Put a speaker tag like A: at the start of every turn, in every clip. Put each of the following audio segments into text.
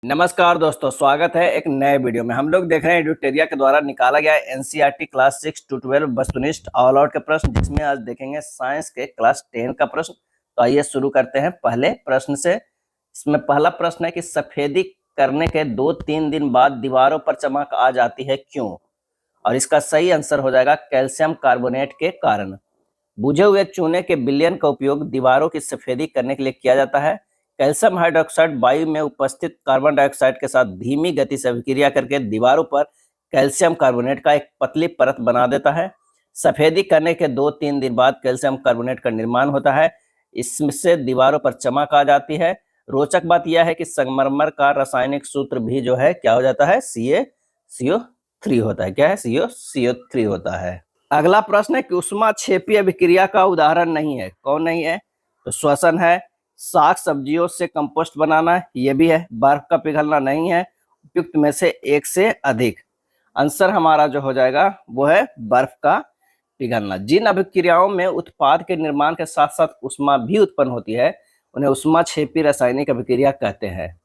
A: नमस्कार दोस्तों, स्वागत है एक नए वीडियो में। हम लोग देख रहे हैं एडुटेरिया के द्वारा निकाला गया एनसीईआरटी क्लास 6 टू 12 वस्तुनिष्ठ ऑल आउट के प्रश्न, जिसमें आज देखेंगे साइंस के क्लास 10 का प्रश्न। तो आइए शुरू करते हैं पहले प्रश्न से। इसमें पहला प्रश्न है कि सफेदी करने के 2-3 दिन बाद दीवारों पर चमक आ जाती है, क्यों? और इसका सही आंसर हो जाएगा कैल्शियम कार्बोनेट के कारण। बुझे हुए चूने के विलयन का उपयोग दीवारों की सफेदी करने के लिए किया जाता है। कैल्शियम हाइड्रोक्साइड वायु में उपस्थित कार्बन डाइऑक्साइड के साथ धीमी गति से अभिक्रिया करके दीवारों पर कैल्शियम कार्बोनेट का एक पतली परत बना देता है। सफेदी करने के 2-3 दिन बाद कैल्शियम कार्बोनेट का निर्माण होता है। इससे दीवारों पर चमक आ जाती है। रोचक बात यह है कि संगमरमर का रासायनिक सूत्र भी जो है क्या हो जाता है, CaCO3 होता है। क्या है? CaCO3 होता है। अगला प्रश्न है कि ऊष्माक्षेपी अभिक्रिया का उदाहरण नहीं है, कौन नहीं है? तो श्वसन है, साग सब्जियों से कंपोस्ट बनाना है, ये भी है। बर्फ का पिघलना नहीं है। उपयुक्त में से एक से अधिक। आंसर हमारा जो हो जाएगा वो है बर्फ का पिघलना। जिन अभिक्रियाओं में उत्पाद के निर्माण के साथ साथ ऊष्मा भी उत्पन्न होती है, उन्हें ऊष्माक्षेपी रासायनिक अभिक्रिया कहते हैं।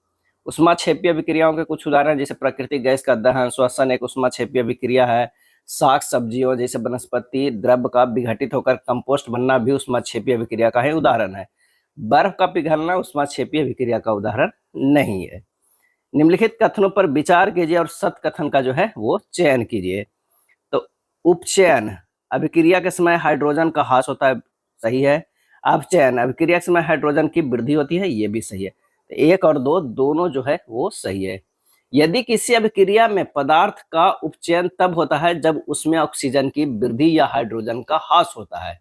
A: ऊष्माक्षेपी अभिक्रियाओं के कुछ उदाहरण जैसे प्राकृतिक गैस का दहन, श्वसन एक ऊष्माक्षेपी अभिक्रिया है। साग सब्जियों जैसे वनस्पति द्रव्य का विघटित होकर कंपोस्ट बनना भी ऊष्माक्षेपी अभिक्रिया का ही उदाहरण है। बर्फ का पिघलना ऊष्माक्षेपी अभिक्रिया का उदाहरण नहीं है। निम्नलिखित कथनों पर विचार कीजिए और सत कथन का जो है वो चयन कीजिए। तो उपचयन अभिक्रिया के समय हाइड्रोजन का ह्रास होता है, सही है। अपचयन अभिक्रिया के समय हाइड्रोजन की वृद्धि होती है, ये भी सही है। तो 1 और 2 दोनों जो है वो सही है। यदि किसी अभिक्रिया में पदार्थ का उपचयन तब होता है जब उसमें ऑक्सीजन की वृद्धि या हाइड्रोजन का ह्रास होता है।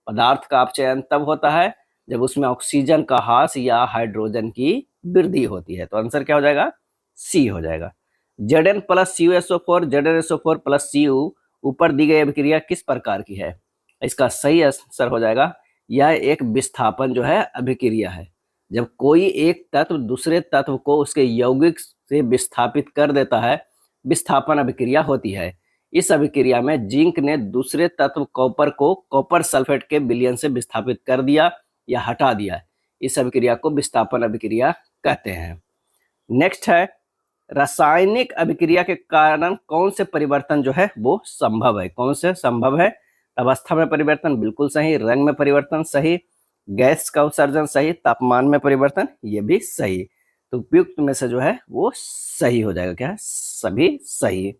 A: पदार्थ का अपचयन तब होता है जब उसमें ऑक्सीजन का ह्रास या हाइड्रोजन की वृद्धि होती है। तो आंसर क्या हो जाएगा? सी हो जाएगा। Zn plus CuSO4 ZnSO4 plus Cu ऊपर दी गई अभिक्रिया किस प्रकार की है? इसका सही आंसर हो जाएगा यह एक विस्थापन जो है अभिक्रिया है। जब कोई एक तत्व दूसरे तत्व को उसके यौगिक से विस्थापित कर देता है, विस्थापन अभिक्रिया होती है। इस अभिक्रिया में जिंक ने दूसरे तत्व कॉपर को कॉपर सल्फेट के विलयन से विस्थापित कर दिया या हटा दिया। इस अभिक्रिया को विस्थापन अभिक्रिया कहते हैं। नेक्स्ट है, रासायनिक अभिक्रिया के कारण कौन से परिवर्तन जो है वो संभव है? कौन से संभव है? अवस्था में परिवर्तन बिल्कुल सही, रंग में परिवर्तन सही, गैस का उत्सर्जन सही, तापमान में परिवर्तन ये भी सही। तो उपयुक्त में से जो है वो सही हो जाएगा। क्या है? सभी सही।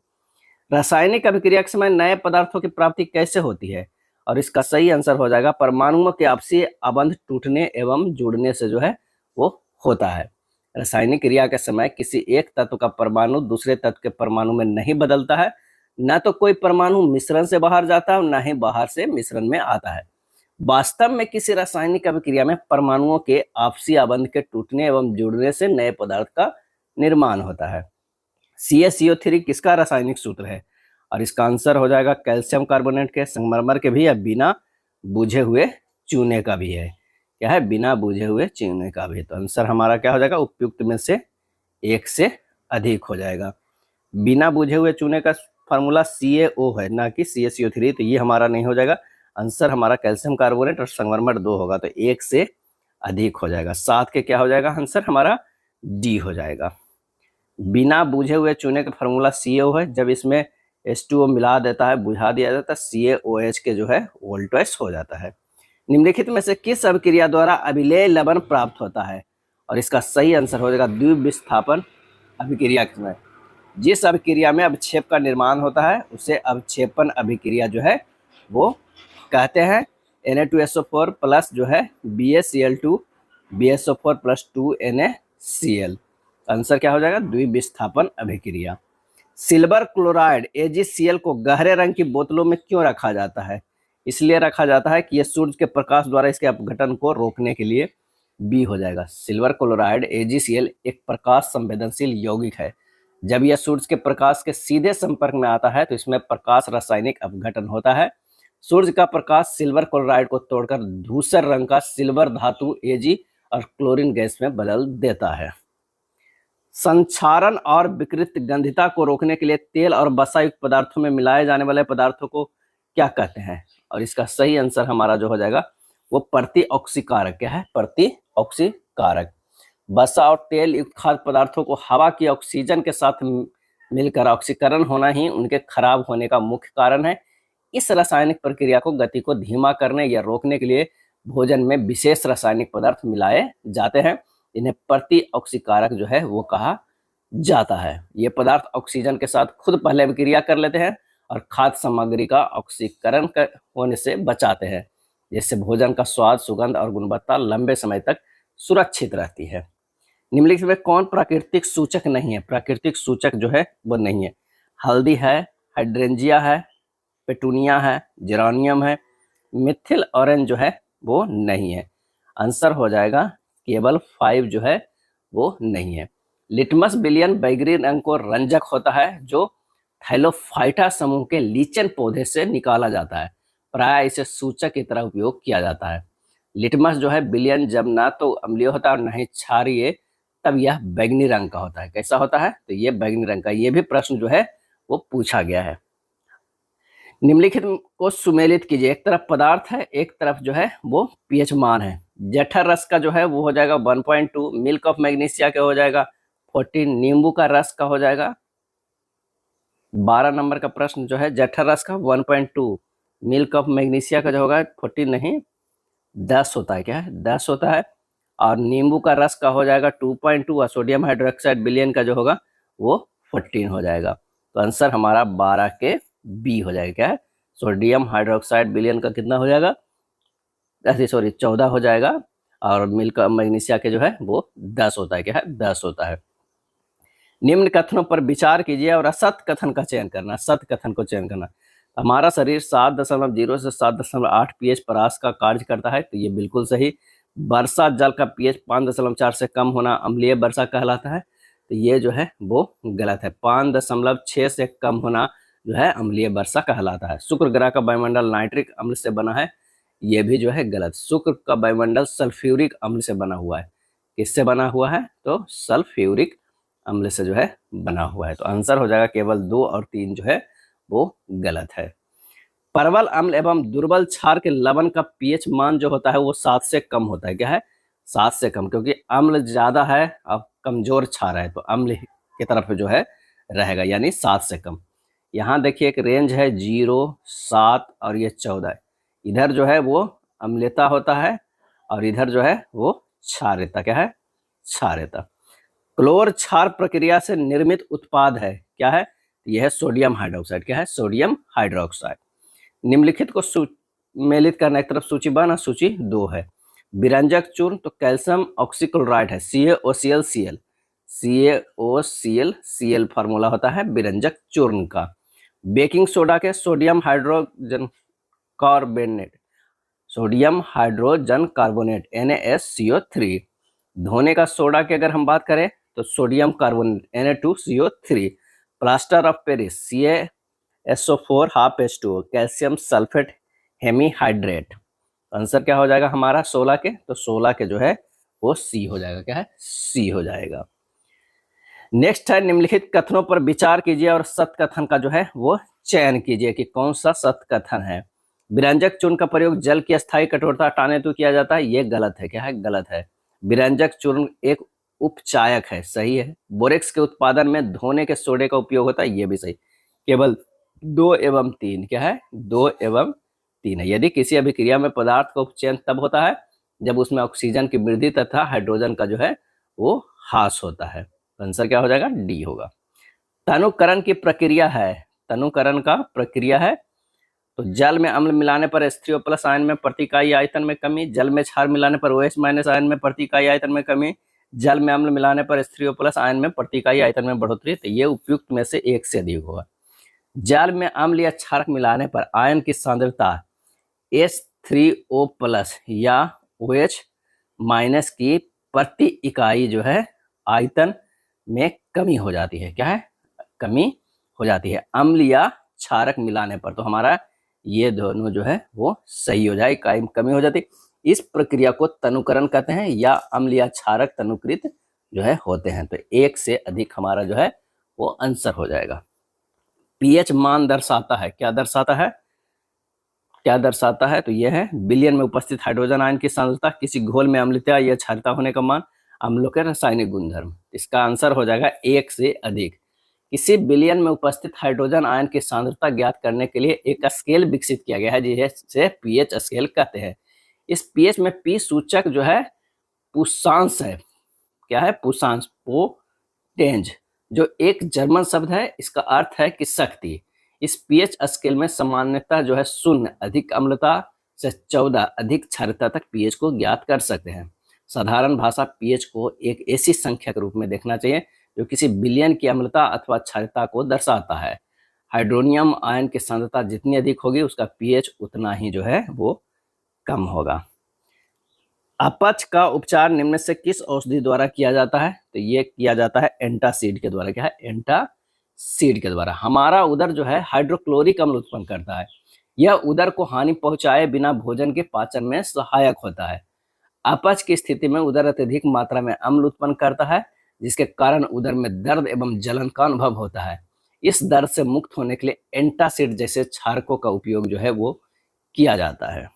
A: रासायनिक अभिक्रिया के समय नए पदार्थों की प्राप्ति कैसे होती है? और इसका सही आंसर हो जाएगा परमाणुओं के आपसी आबंध टूटने एवं जुड़ने से जो है वो होता है। रासायनिक क्रिया के समय किसी एक तत्व का परमाणु दूसरे तत्व के परमाणु में नहीं बदलता है। न तो कोई परमाणु मिश्रण से बाहर जाता है और न ही बाहर से मिश्रण में आता है। वास्तव में किसी रासायनिक अभिक्रिया में परमाणुओं के आपसी आबंध के टूटने एवं जुड़ने से नए पदार्थ का निर्माण होता है। CaCO3 किसका रासायनिक सूत्र है? और इसका आंसर हो जाएगा कैल्शियम कार्बोनेट के, संगमरमर के भी, या बिना बुझे हुए चूने का भी है। क्या है? बिना बुझे हुए चूने का भी। तो आंसर हमारा क्या हो जाएगा? उपयुक्त में से एक से अधिक हो जाएगा। बिना बुझे हुए चूने का फार्मूला CaO है, ना कि CaCO3। तो ये हमारा नहीं हो जाएगा। आंसर हमारा कैल्शियम कार्बोनेट और संगमरमर 2 होगा, तो एक से अधिक हो जाएगा। 7 के क्या हो जाएगा? आंसर हमारा D हो जाएगा। बिना बुझे हुए चूने का फार्मूला CaO है। जब इसमें H2O मिला देता है, बुझा दिया जाता है, CaOH के जो है वोल्टेज हो जाता है। निम्नलिखित में से किस अभिक्रिया द्वारा अभिलेय लवण प्राप्त होता है? और इसका सही आंसर हो जाएगा द्विविस्थापन अभिक्रिया के समय। जिस अभिक्रिया में अवक्षेप का निर्माण होता है उसे अवक्षेपन अभिक्रिया जो है वो कहते हैं। Na2SO4 प्लस जो है BaCl2 BaSO4 plus 2NaCl। Answer क्या हो जाएगा? द्विविस्थापन अभिक्रिया। सिल्वर क्लोराइड AgCl को गहरे रंग की बोतलों में क्यों रखा जाता है? इसलिए रखा जाता है कि यह सूर्य के प्रकाश द्वारा इसके अपघटन को रोकने के लिए। बी हो जाएगा। सिल्वर क्लोराइड AgCl एक प्रकाश संवेदनशील यौगिक है। जब यह सूर्य के प्रकाश के सीधे संपर्क में आता है तो इसमें प्रकाश रासायनिक अपघटन होता है। सूर्य का प्रकाश सिल्वर क्लोराइड को तोड़कर धूसर रंग का सिल्वर धातु Ag और क्लोरीन गैस में बदल देता है। संक्षारण और विकृत गंधिता को रोकने के लिए तेल और वसा युक्त पदार्थों में मिलाए जाने वाले पदार्थों को क्या कहते हैं? और इसका सही आंसर हमारा जो हो जाएगा वो प्रतिऑक्सीकारक। क्या है? प्रतिऑक्सीकारक। वसा और तेल युक्त खाद्य पदार्थों को हवा की ऑक्सीजन के साथ मिलकर ऑक्सीकरण होना ही उनके खराब होने का मुख्य कारण है। इस रासायनिक प्रक्रिया को गति को धीमा करने या रोकने के लिए भोजन में विशेष रासायनिक पदार्थ मिलाए जाते हैं। इन्हें प्रति ऑक्सीकारक जो है वो कहा जाता है। ये पदार्थ ऑक्सीजन के साथ खुद पहले विक्रिया कर लेते हैं और खाद्य सामग्री का ऑक्सीकरण होने से बचाते हैं, जिससे भोजन का स्वाद, सुगंध और गुणवत्ता लंबे समय तक सुरक्षित रहती है। निम्नलिखित में कौन प्राकृतिक सूचक नहीं है? प्राकृतिक सूचक जो है वो नहीं है। हल्दी है, हाइड्रेंजिया है, पेटूनिया है, जेरानियम है, मिथिल ऑरेंज जो है वो नहीं है। आंसर हो जाएगा केवल 5 जो है वो नहीं है। लिटमस विलियन बैगनी रंग को रंजक होता है जो थैलोफाइटा समूह के लीचन पौधे से निकाला जाता है। प्राय इसे सूचक की तरह उपयोग किया जाता है। लिटमस जो है विलियन जब ना तो अम्लीय होता है और न ही क्षारीय, तब यह बैगनी रंग का होता है। कैसा होता है? तो ये बैगनी रंग का। ये भी प्रश्न जो है वो पूछा गया है। निम्नलिखित को सुमेलित कीजिए। एक तरफ पदार्थ है, एक तरफ जो है वो पीएच मान है। जठर रस का जो है वो हो जाएगा 1.2, मिल्क ऑफ मैग्नीशिया का हो जाएगा 14, नींबू का रस का हो जाएगा 12 नंबर का प्रश्न जो है जठर रस का 1.2, मिल्क ऑफ मैग्नीशिया का जो होगा 14 नहीं 10 होता है। क्या है? 10 होता है। और नींबू का रस का हो जाएगा 2.2 और सोडियम हाइड्रोक्साइड विलियन का जो होगा वो 14 हो जाएगा। तो आंसर हमारा 12 के बी हो जाएगा। क्या है? सोडियम हाइड्रोक्साइड विलियन का कितना हो जाएगा? 14 हो जाएगा। और मिल्क मैग्नीशिया के जो है वो 10 होता है। क्या है? 10 होता है। निम्न कथनों पर विचार कीजिए और असत कथन का चयन करना। सत कथन को चयन करना। हमारा शरीर 7.0 से 7.8 पीएच परास का कार्य करता है, तो ये बिल्कुल सही। वर्षा जल का पीएच 5.4 से कम होना अम्लीय वर्षा कहलाता है, तो ये जो है वो गलत है। 5.6 से कम होना जो है अम्लीय वर्षा कहलाता है। शुक्र ग्रह का वायुमंडल नाइट्रिक अम्ल से बना है, ये भी जो है गलत। शुक्र का वायुमंडल सल्फ्यूरिक अम्ल से बना हुआ है। किससे बना हुआ है? तो सल्फ्यूरिक अम्ल से जो है बना हुआ है। तो आंसर हो जाएगा केवल 2 और 3 जो है वो गलत है। परवल अम्ल एवं दुर्बल क्षार के लवण का पीएच मान जो होता है वो 7 से कम होता है। क्या है? 7 से कम, क्योंकि अम्ल ज्यादा है और कमजोर क्षार है, तो अम्ल की तरफ जो है रहेगा, यानी 7 से कम। यहाँ देखिए एक रेंज है 0, 7 और ये 14। इधर जो है वो अम्लता होता है और इधर जो है वो क्षारता। क्या है? क्षारता। क्लोर क्षार प्रक्रिया से निर्मित उत्पाद है। क्या है? यह है सोडियम हाइड्रोक्साइड। क्या है? Sodium hydroxide. निम्नलिखित को मेलित करना। एक तरफ सूची 1 और सूची 2 है। विरंजक चूर्ण, तो कैल्शियम ऑक्सीक्लोराइड है, CaOClCl। CaOClCl फार्मूला होता है विरंजक चूर्ण का। बेकिंग सोडा के sodium hydrogen carbonate, sodium hydrogen carbonate NaSCO3। धोने का सोडा की अगर हम बात करें तो sodium carbonate Na2CO3। Plaster of Paris CaSO4 half H2O, calcium sulphate hemihydrate. Answer क्या हो जाएगा हमारा 16 के? तो 16 के जो है वो C हो जाएगा। क्या है? C हो जाएगा। नेक्स्ट है निम्नलिखित कथनों पर विचार कीजिए और सत कथन का जो है वो चयन कीजिए कि कौन सा सत कथन है। विरंजक चूर्ण का प्रयोग जल की अस्थायी कठोरता हटाने हेतु किया जाता है, ये गलत है। क्या है? गलत है। विरंजक चूर्ण एक उपचायक है, सही है। बोरेक्स के उत्पादन में धोने के सोडे का उपयोग होता है, ये भी सही। केवल 2 एवं 3। क्या है? 2 एवं 3 है। यदि किसी अभिक्रिया में पदार्थ का उपचयन तब होता है जब उसमें ऑक्सीजन की वृद्धि तथा हाइड्रोजन का जो है वो ह्रास होता है। आंसर क्या हो जाएगा? डी होगा। तनुकरण की प्रक्रिया है। तनुकरण का प्रक्रिया है तो जल में अम्ल मिलाने पर H3O+ आयन में प्रति इकाई आयतन में कमी, जल में क्षार मिलाने पर OH- आयन में प्रति इकाई आयतन में कमी, जल में अम्ल मिलाने पर H3O+ आयन में प्रति इकाई आयतन में बढ़ोतरी। तो ये उपयुक्त में से एक से अधिक होगा। जल में अम्ल या क्षारक मिलाने पर आयन की सांद्रता H3O+ या OH- की प्रति इकाई जो है आयतन में कमी हो जाती है। क्या है? कमी हो जाती है अम्ल या क्षारक मिलाने पर। तो हमारा ये दोनों जो है वो सही हो जाए, कमी हो जाती। इस प्रक्रिया को तनुकरण कहते हैं या अम्ल या क्षारक तनुकृत जो है होते हैं। तो एक से अधिक हमारा जो है वो आंसर हो जाएगा। पीएच मान दर्शाता है। क्या दर्शाता है? क्या दर्शाता है? तो यह है विलयन में उपस्थित हाइड्रोजन आयन की सांद्रता, किसी घोल में अम्लता या क्षारता होने का मान, अम्लों के रासायनिक गुणधर्म। इसका आंसर हो जाएगा 1 से अधिक। किसी विलयन में उपस्थित हाइड्रोजन आयन की सांद्रता ज्ञात करने के लिए एक स्केल विकसित किया गया है जिसे पीएच स्केल कहते हैं। इस पीएच में पी सूचक जो है पुषांश है। क्या है? पुषांश, पोटेंज, जो एक जर्मन शब्द है। इसका अर्थ है कि शक्ति। इस पीएच स्केल में सामान्यतः जो है 0 अधिक अम्लता से 14 अधिक क्षारता तक पीएच को ज्ञात कर सकते हैं। साधारण भाषा पीएच को एक ऐसी संख्या के रूप में देखना चाहिए जो किसी विलयन की अम्लता अथवा क्षारता को दर्शाता है। हाइड्रोनियम आयन की सांद्रता जितनी अधिक होगी उसका पीएच उतना ही जो है वो कम होगा। अपच का उपचार निम्न में से किस औषधि द्वारा किया जाता है? तो ये किया जाता है एंटासिड के द्वारा। क्या है? एंटासिड के द्वारा। हमारा उदर जो है हाइड्रोक्लोरिक अम्ल उत्पन्न करता है। यह उदर को हानि पहुंचाए बिना भोजन के पाचन में सहायक होता है। अपच की स्थिति में उदर अत्यधिक मात्रा में अम्ल उत्पन्न करता है जिसके कारण उदर में दर्द एवं जलन का अनुभव होता है। इस दर्द से मुक्त होने के लिए एंटासिड जैसे क्षारकों का उपयोग जो है वो किया जाता है।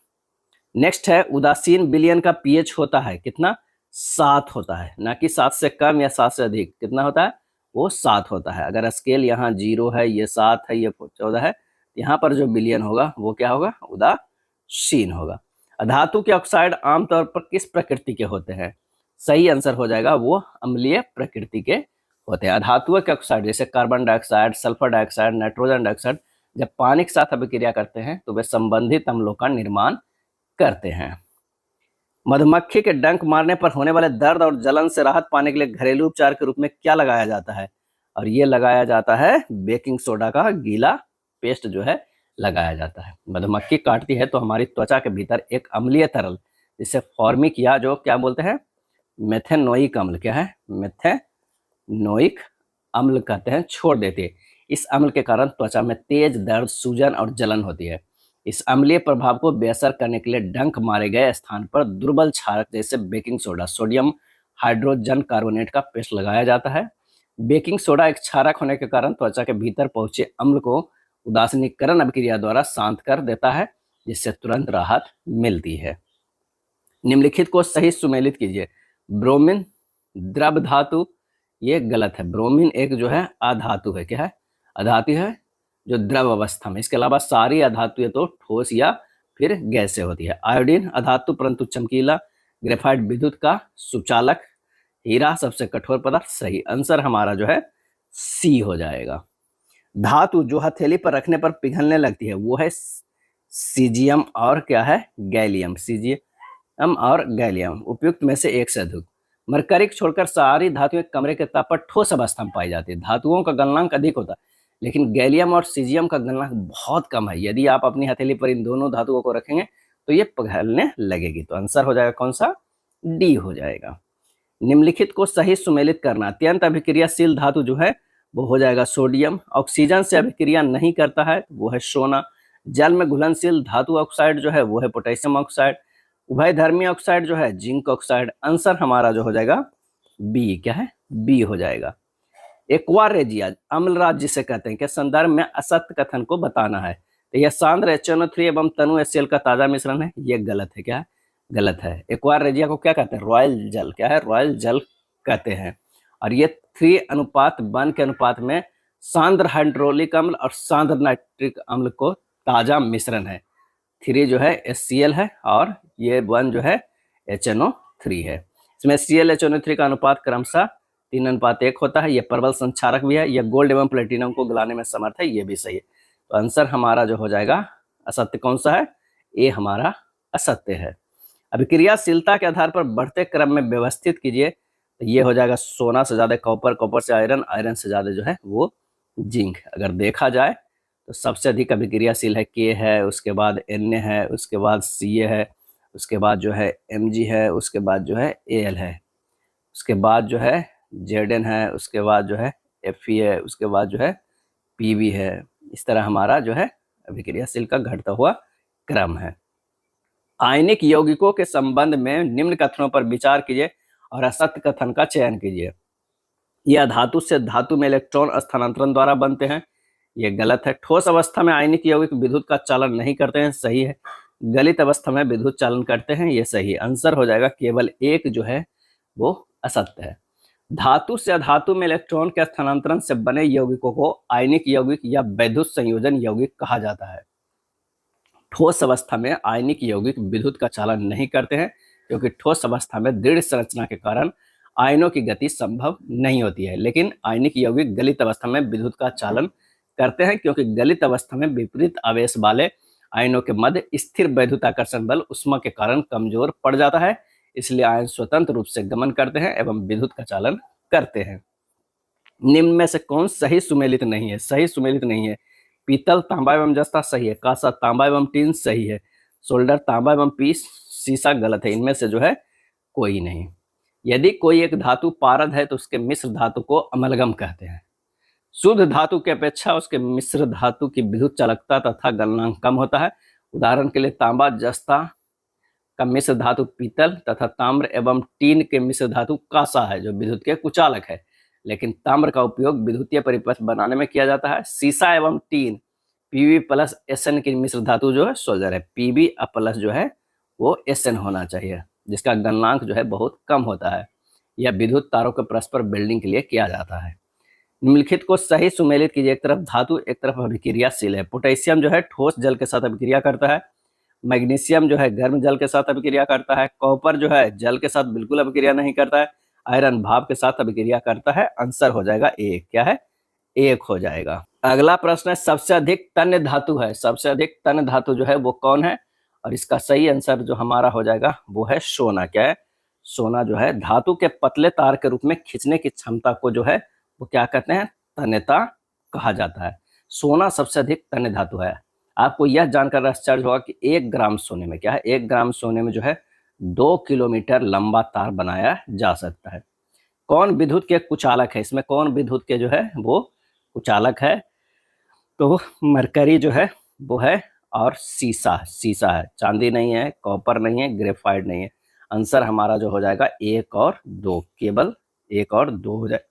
A: नेक्स्ट है उदासीन विलयन का पीएच होता है कितना? 7 होता है, ना कि 7 से कम या 7 से अधिक। कितना होता है? वो 7 होता है। अगर स्केल यहाँ 0 है, ये 7 है, ये 14 है, यहाँ पर जो विलयन होगा वो क्या होगा? उदासीन होगा। धातु के ऑक्साइड आमतौर पर किस प्रकृति के होते हैं? सही आंसर हो जाएगा वो अम्लीय प्रकृति के होते हैं। धातुओं के ऑक्साइड जैसे carbon dioxide, sulphur dioxide, nitrogen dioxide जब पानी के साथ अभिक्रिया करते हैं तो वे संबंधित अम्लों का निर्माण करते हैं। मधुमक्खी के डंक मारने पर होने वाले दर्द और जलन से राहत पाने के लिए घरेलू उपचार के रूप में क्या लगाया जाता है? और ये लगाया जाता है बेकिंग सोडा का गीला पेस्ट जो है लगाया जाता है। मधुमक्खी काटती है तो हमारी त्वचा के भीतर एक अम्लीय तरल जिसे फॉर्मिक या जो क्या बोलते हैं मेथेनोइक अम्ल, क्या है? मेथेनोइक अम्ल कहते हैं, छोड़ देती है। इस अम्ल के कारण त्वचा में तेज दर्द, सूजन और जलन होती है। इस अम्लीय प्रभाव को बेअसर करने के लिए डंक मारे गए स्थान पर दुर्बल क्षारक जैसे baking soda, sodium hydrogen carbonate का पेस्ट लगाया जाता है। बेकिंग सोडा एक क्षारक होने के कारण त्वचा के भीतर पहुंचे अम्ल को उदासीनीकरण अभिक्रिया द्वारा शांत कर देता है जिससे तुरंत राहत मिलती है। निम्नलिखित को सही सुमेलित कीजिए। ब्रोमीन द्रव धातु, ये गलत है। ब्रोमीन एक जो है अधातु है। क्या है? अधातु है जो द्रव अवस्था में। इसके अलावा सारी अधातुएं तो ठोस या फिर गैसें होती है। आयोडीन अधातु परंतु चमकीला। ग्रेफाइट विद्युत का सुचालक। हीरा सबसे कठोर पदार्थ। सही आंसर हमारा जो है सी हो जाएगा। धातु जो हथेली पर रखने पर पिघलने लगती है वो है सीजियम और क्या है? गैलियम। सीजियम और गैलियम उपयुक्त में से एक से अधिक। मरकरी छोड़कर सारी धातुएं कमरे के ताप पर ठोस अवस्था में पाई जाती है। धातुओं का गलनांक अधिक होता है लेकिन गैलियम और सीजियम का गलनांक बहुत कम है। यदि आप अपनी हथेली पर इन दोनों धातुओं को रखेंगे तो ये पिघलने लगेगी। तो आंसर हो जाएगा कौन सा? डी हो जाएगा। निम्नलिखित को सही सुमेलित करना। अत्यंत अभिक्रियाशील धातु जो है वो हो जाएगा सोडियम। ऑक्सीजन से अभिक्रिया नहीं करता है वो है सोना। जल में घुलनशील धातु ऑक्साइड जो है वो है पोटेशियम ऑक्साइड। उभयधर्मी ऑक्साइड जो है जिंक ऑक्साइड। आंसर हमारा जो हो जाएगा बी। क्या है? बी हो जाएगा। एक्वा रेजिया अम्लराज जिसे कहते हैं के संदर्भ में असत्य कथन को बताना है। तो यह सांद्र HNO3 एवं तनु HCl का ताजा मिश्रण है। यह गलत है। क्या है? गलत है। एक्वा रेजिया को क्या कहते हैं? रॉयल जल। क्या है? रॉयल जल कहते हैं। और ये 3:1 के अनुपात में सांद्र हाइड्रोलिक अम्ल और सांद्र नाइट्रिक अम्ल को ताजा मिश्रण है। 3 जो है HCl है और ये 1 जो है HNO3 है। इसमें Cl HNO3 का अनुपात क्रमशः 3:1 होता है। यह प्रबल संक्षारक भी है। यह गोल्ड एवं प्लेटिनम को गलाने में समर्थ है। यह भी सही है। तो आंसर हमारा जो हो जाएगा असत्य कौन सा है? ए हमारा असत्य है। अभिक्रियाशीलता के आधार पर बढ़ते क्रम में व्यवस्थित कीजिए। तो ये हो जाएगा सोना से ज्यादा कॉपर, कॉपर से आयरन, आयरन से ज्यादा जो है वो जिंक। अगर देखा जाए तो सबसे अधिक अभिक्रियाशील है के है, उसके बाद Na है, उसके बाद Ca है, उसके बाद जो है Mg है, उसके बाद जो है Al है, उसके बाद जो है Zn है, उसके बाद जो है Fe है, उसके बाद जो है Pb है। इस तरह हमारा जो है अभिक्रियाशील का घटता हुआ क्रम है। आयनिक यौगिकों के संबंध में निम्न कथनों पर विचार कीजिए और असत्य कथन का चयन कीजिए। यह धातु से धातु में इलेक्ट्रॉन स्थानांतरण द्वारा बनते हैं। यह गलत है। ठोस अवस्था में आयनिक यौगिक विद्युत का चालन नहीं करते हैं। सही है। गलित अवस्था में विद्युत चालन करते हैं। यह सही। आंसर हो जाएगा केवल एक जो है वो असत्य है। धातु से अधातु में इलेक्ट्रॉन के स्थानांतरण से बने यौगिकों को आयनिक यौगिक या वैद्युत संयोजन यौगिक कहा जाता है। ठोस अवस्था में आयनिक यौगिक विद्युत का चालन नहीं करते हैं, क्योंकि ठोस अवस्था में दृढ़ संरचना के कारण आयनों की गति संभव नहीं होती है। लेकिन आयनिक यौगिक गलित अवस्था में विद्युत का चालन करते हैं, क्योंकि गलित अवस्था में विपरीत आवेश वाले आयनों के मध्य स्थिर वैद्युताकर्षण बल उष्मा के कारण कमजोर पड़ जाता है। इसलिए आयन स्वतंत्र रूप से गमन करते हैं एवं विद्युत का चालन करते हैं। निम्न में से कौन सही सुमेलित नहीं है? सही सुमेलित नहीं है। पीतल, तांबा एवं जस्ता सही है। कांसा, तांबा एवं टीन सही है। सोल्डर, तांबा एवं पीस, सीसा गलत है। इनमें से जो है कोई नहीं। यदि कोई एक धातु पारद है तो उसके मिश्र धातु को अमलगम कहते हैं। शुद्ध धातु की अपेक्षा उसके मिश्र धातु की विद्युत चालकता तथा गलनांक कम होता है। उदाहरण के लिए तांबा, जस्ता का मिश्र धातु पीतल तथा ताम्र एवं टीन के मिश्र धातु कांसा है, जो विद्युत के कुचालक है। लेकिन ताम्र का उपयोग विद्युतीय परिपथ बनाने में किया जाता है। सीसा एवं टीन Pb प्लस Sn की मिश्र धातु जो है सोल्डर है। Pb प्लस जो है वो Sn होना चाहिए, जिसका गलनांक जो है बहुत कम होता है। यह विद्युत तारों के परस्पर बिल्डिंग के लिए किया जाता है। निम्नलिखित को सही सुमेलित कीजिए। एक तरफ धातु, एक तरफ अभिक्रियाशील है। पोटेशियम जो है ठोस जल के साथ अभिक्रिया करता है। मैग्नीशियम जो है गर्म जल के साथ अभिक्रिया करता है। कॉपर जो है जल के साथ बिल्कुल अभिक्रिया नहीं करता है। आयरन भाप के साथ अभिक्रिया करता है। आंसर हो जाएगा एक। क्या है? एक हो जाएगा। अगला प्रश्न है, सबसे अधिक तन्य धातु है। सबसे अधिक तन्य धातु जो है वो कौन है? और इसका सही आंसर जो हमारा हो जाएगा वो है सोना। क्या है? सोना जो है धातु के पतले तार के रूप में खींचने की क्षमता को जो है वो क्या कहते हैं? तन्यता कहा जाता है। सोना सबसे अधिक तन्य धातु है। आपको यह जानकर आश्चर्य होगा कि 1 ग्राम सोने में क्या है? 1 ग्राम सोने में जो है 2 किलोमीटर लंबा तार बनाया जा सकता है। कौन विद्युत के कुचालक है? इसमें कौन विद्युत के जो है वो कुचालक है? तो मरकरी जो है वो है, और सीसा सीसा है। चांदी नहीं है, कॉपर नहीं है, ग्रेफाइट नहीं है। आंसर हमारा जो हो जाएगा 1 और 2, केवल 1 और 2 हो जाए।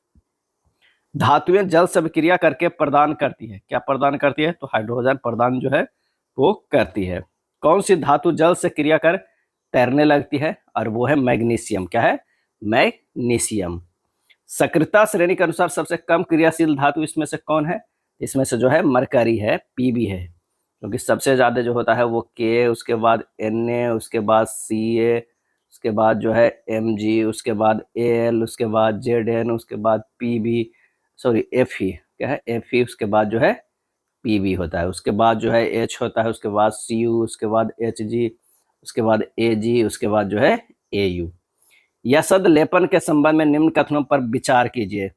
A: धातुएं जल से अभिक्रिया करके प्रदान करती है। क्या प्रदान करती है? तो हाइड्रोजन प्रदान जो है वो करती है। कौन सी धातु जल से क्रिया कर तैरने लगती है? और वो है मैग्नीशियम। क्या है? मैग्नीशियम। सक्रियता श्रेणी के अनुसार सबसे कम क्रियाशील धातु इसमें से कौन है? इसमें से जो है मरकरी है, Pb है, क्योंकि सबसे ज्यादा जो होता है वो K, उसके बाद Na, उसके बाद Ca, उसके बाद जो है Mg, उसके बाद Al, उसके बाद Zn, उसके बाद Fe, क्या है? Fe, उसके बाद जो है Pb होता है। उसके बाद जो है H होता है, उसके बाद Cu, उसके बाद Hg, उसके बाद Ag, उसके बाद जो है Au। यसद लेपन के संबंध में निम्न कथनों पर विचार कीजिए।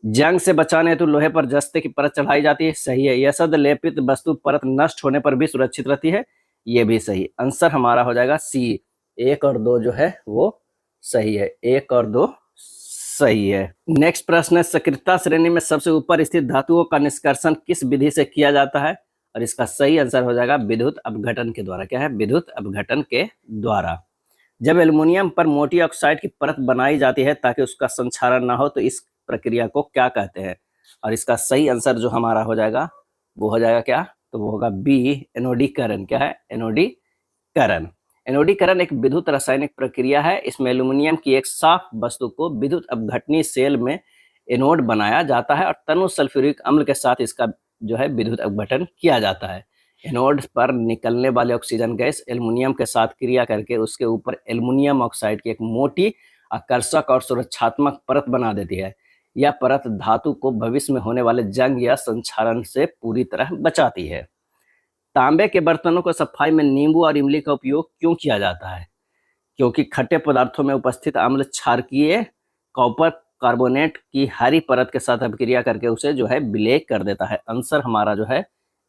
A: जंग से बचाने हेतु लोहे पर जस्ते की परत चढ़ाई जाती है। सही है। यसद लेपित वस्तु परत नष्ट होने पर भी सुरक्षित रहती है। ये भी सही। आंसर हमारा हो जाएगा सी। 1 और 2 जो है वो सही है। 1 और 2 सही है। नेक्स्ट प्रश्न है, सक्रियता श्रेणी में सबसे ऊपर स्थित धातुओं का निष्कर्षण किस विधि से किया जाता है? और इसका सही आंसर हो जाएगा विद्युत अपघटन के द्वारा। क्या है? विद्युत अपघटन के द्वारा। जब एल्युमिनियम पर मोटी ऑक्साइड की परत बनाई जाती है ताकि उसका संक्षारण ना हो, तो इस प्रक्रिया को क्या कहते हैं? और इसका सही आंसर जो हमारा हो जाएगा वो हो जाएगा क्या? तो वो होगा बी, एनोडीकरण। क्या है? एनोडीकरण। एनोडीकरण एक विद्युत रासायनिक प्रक्रिया है। इसमें एल्युमिनियम की एक साफ वस्तु को विद्युत अपघटनीय सेल में एनोड बनाया जाता है और तनु सल्फ्यूरिक अम्ल के साथ इसका जो है विद्युत अपघटन किया जाता है। एनोड पर निकलने वाले ऑक्सीजन गैस एल्युमिनियम के साथ क्रिया करके उसके ऊपर एल्युमिनियम ऑक्साइड की एक मोटी, आकर्षक और सुरक्षात्मक परत बना देती है। यह परत धातु को भविष्य में होने वाले जंग या संक्षारण से पूरी तरह बचाती है। तांबे के बर्तनों को सफाई में नींबू और इमली का उपयोग क्यों किया जाता है? क्योंकि खट्टे पदार्थों में उपस्थित अम्ल क्षारकीय कॉपर कार्बोनेट की हरी परत के साथ अभिक्रिया करके उसे जो है विलय कर देता है। आंसर हमारा जो है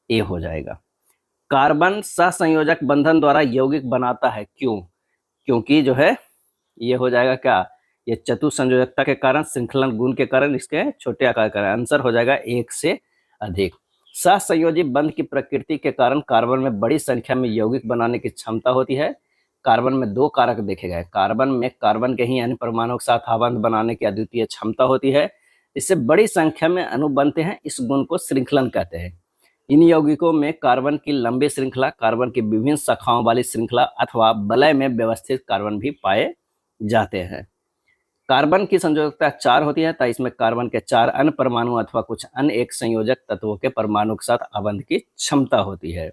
A: ए हो जाएगा। कार्बन सहसंयोजक बंधन द्वारा यौगिक बनाता है। क्यों? क्योंकि जो है ये हो जाएगा क्या? ये चतुसंयोजकता के कारण, श्रृंखलन गुण के कारण, इसके छोटे आकार के कारण। आंसर हो जाएगा 1 से अधिक। सहसंयोजी बंध की प्रकृति के कारण कार्बन में बड़ी संख्या में यौगिक बनाने की क्षमता होती है। कार्बन में 2 कारक देखे गए। कार्बन में कार्बन के ही अन्य परमाणुओं के साथ आबंध बनाने की अद्वितीय क्षमता होती है। इससे बड़ी संख्या में अणु बनते हैं। इस गुण को श्रृंखलन कहते हैं। इन यौगिकों में कार्बन की लंबी श्रृंखला, कार्बन की विभिन्न शाखाओं वाली श्रृंखला अथवा वलय में व्यवस्थित कार्बन भी पाए जाते हैं। कार्बन की संयोजकता 4 होती है, तो इसमें कार्बन के 4 अन्य परमाणु अथवा कुछ अन्य एक संयोजक तत्वों के परमाणु के साथ आबंध की क्षमता होती है।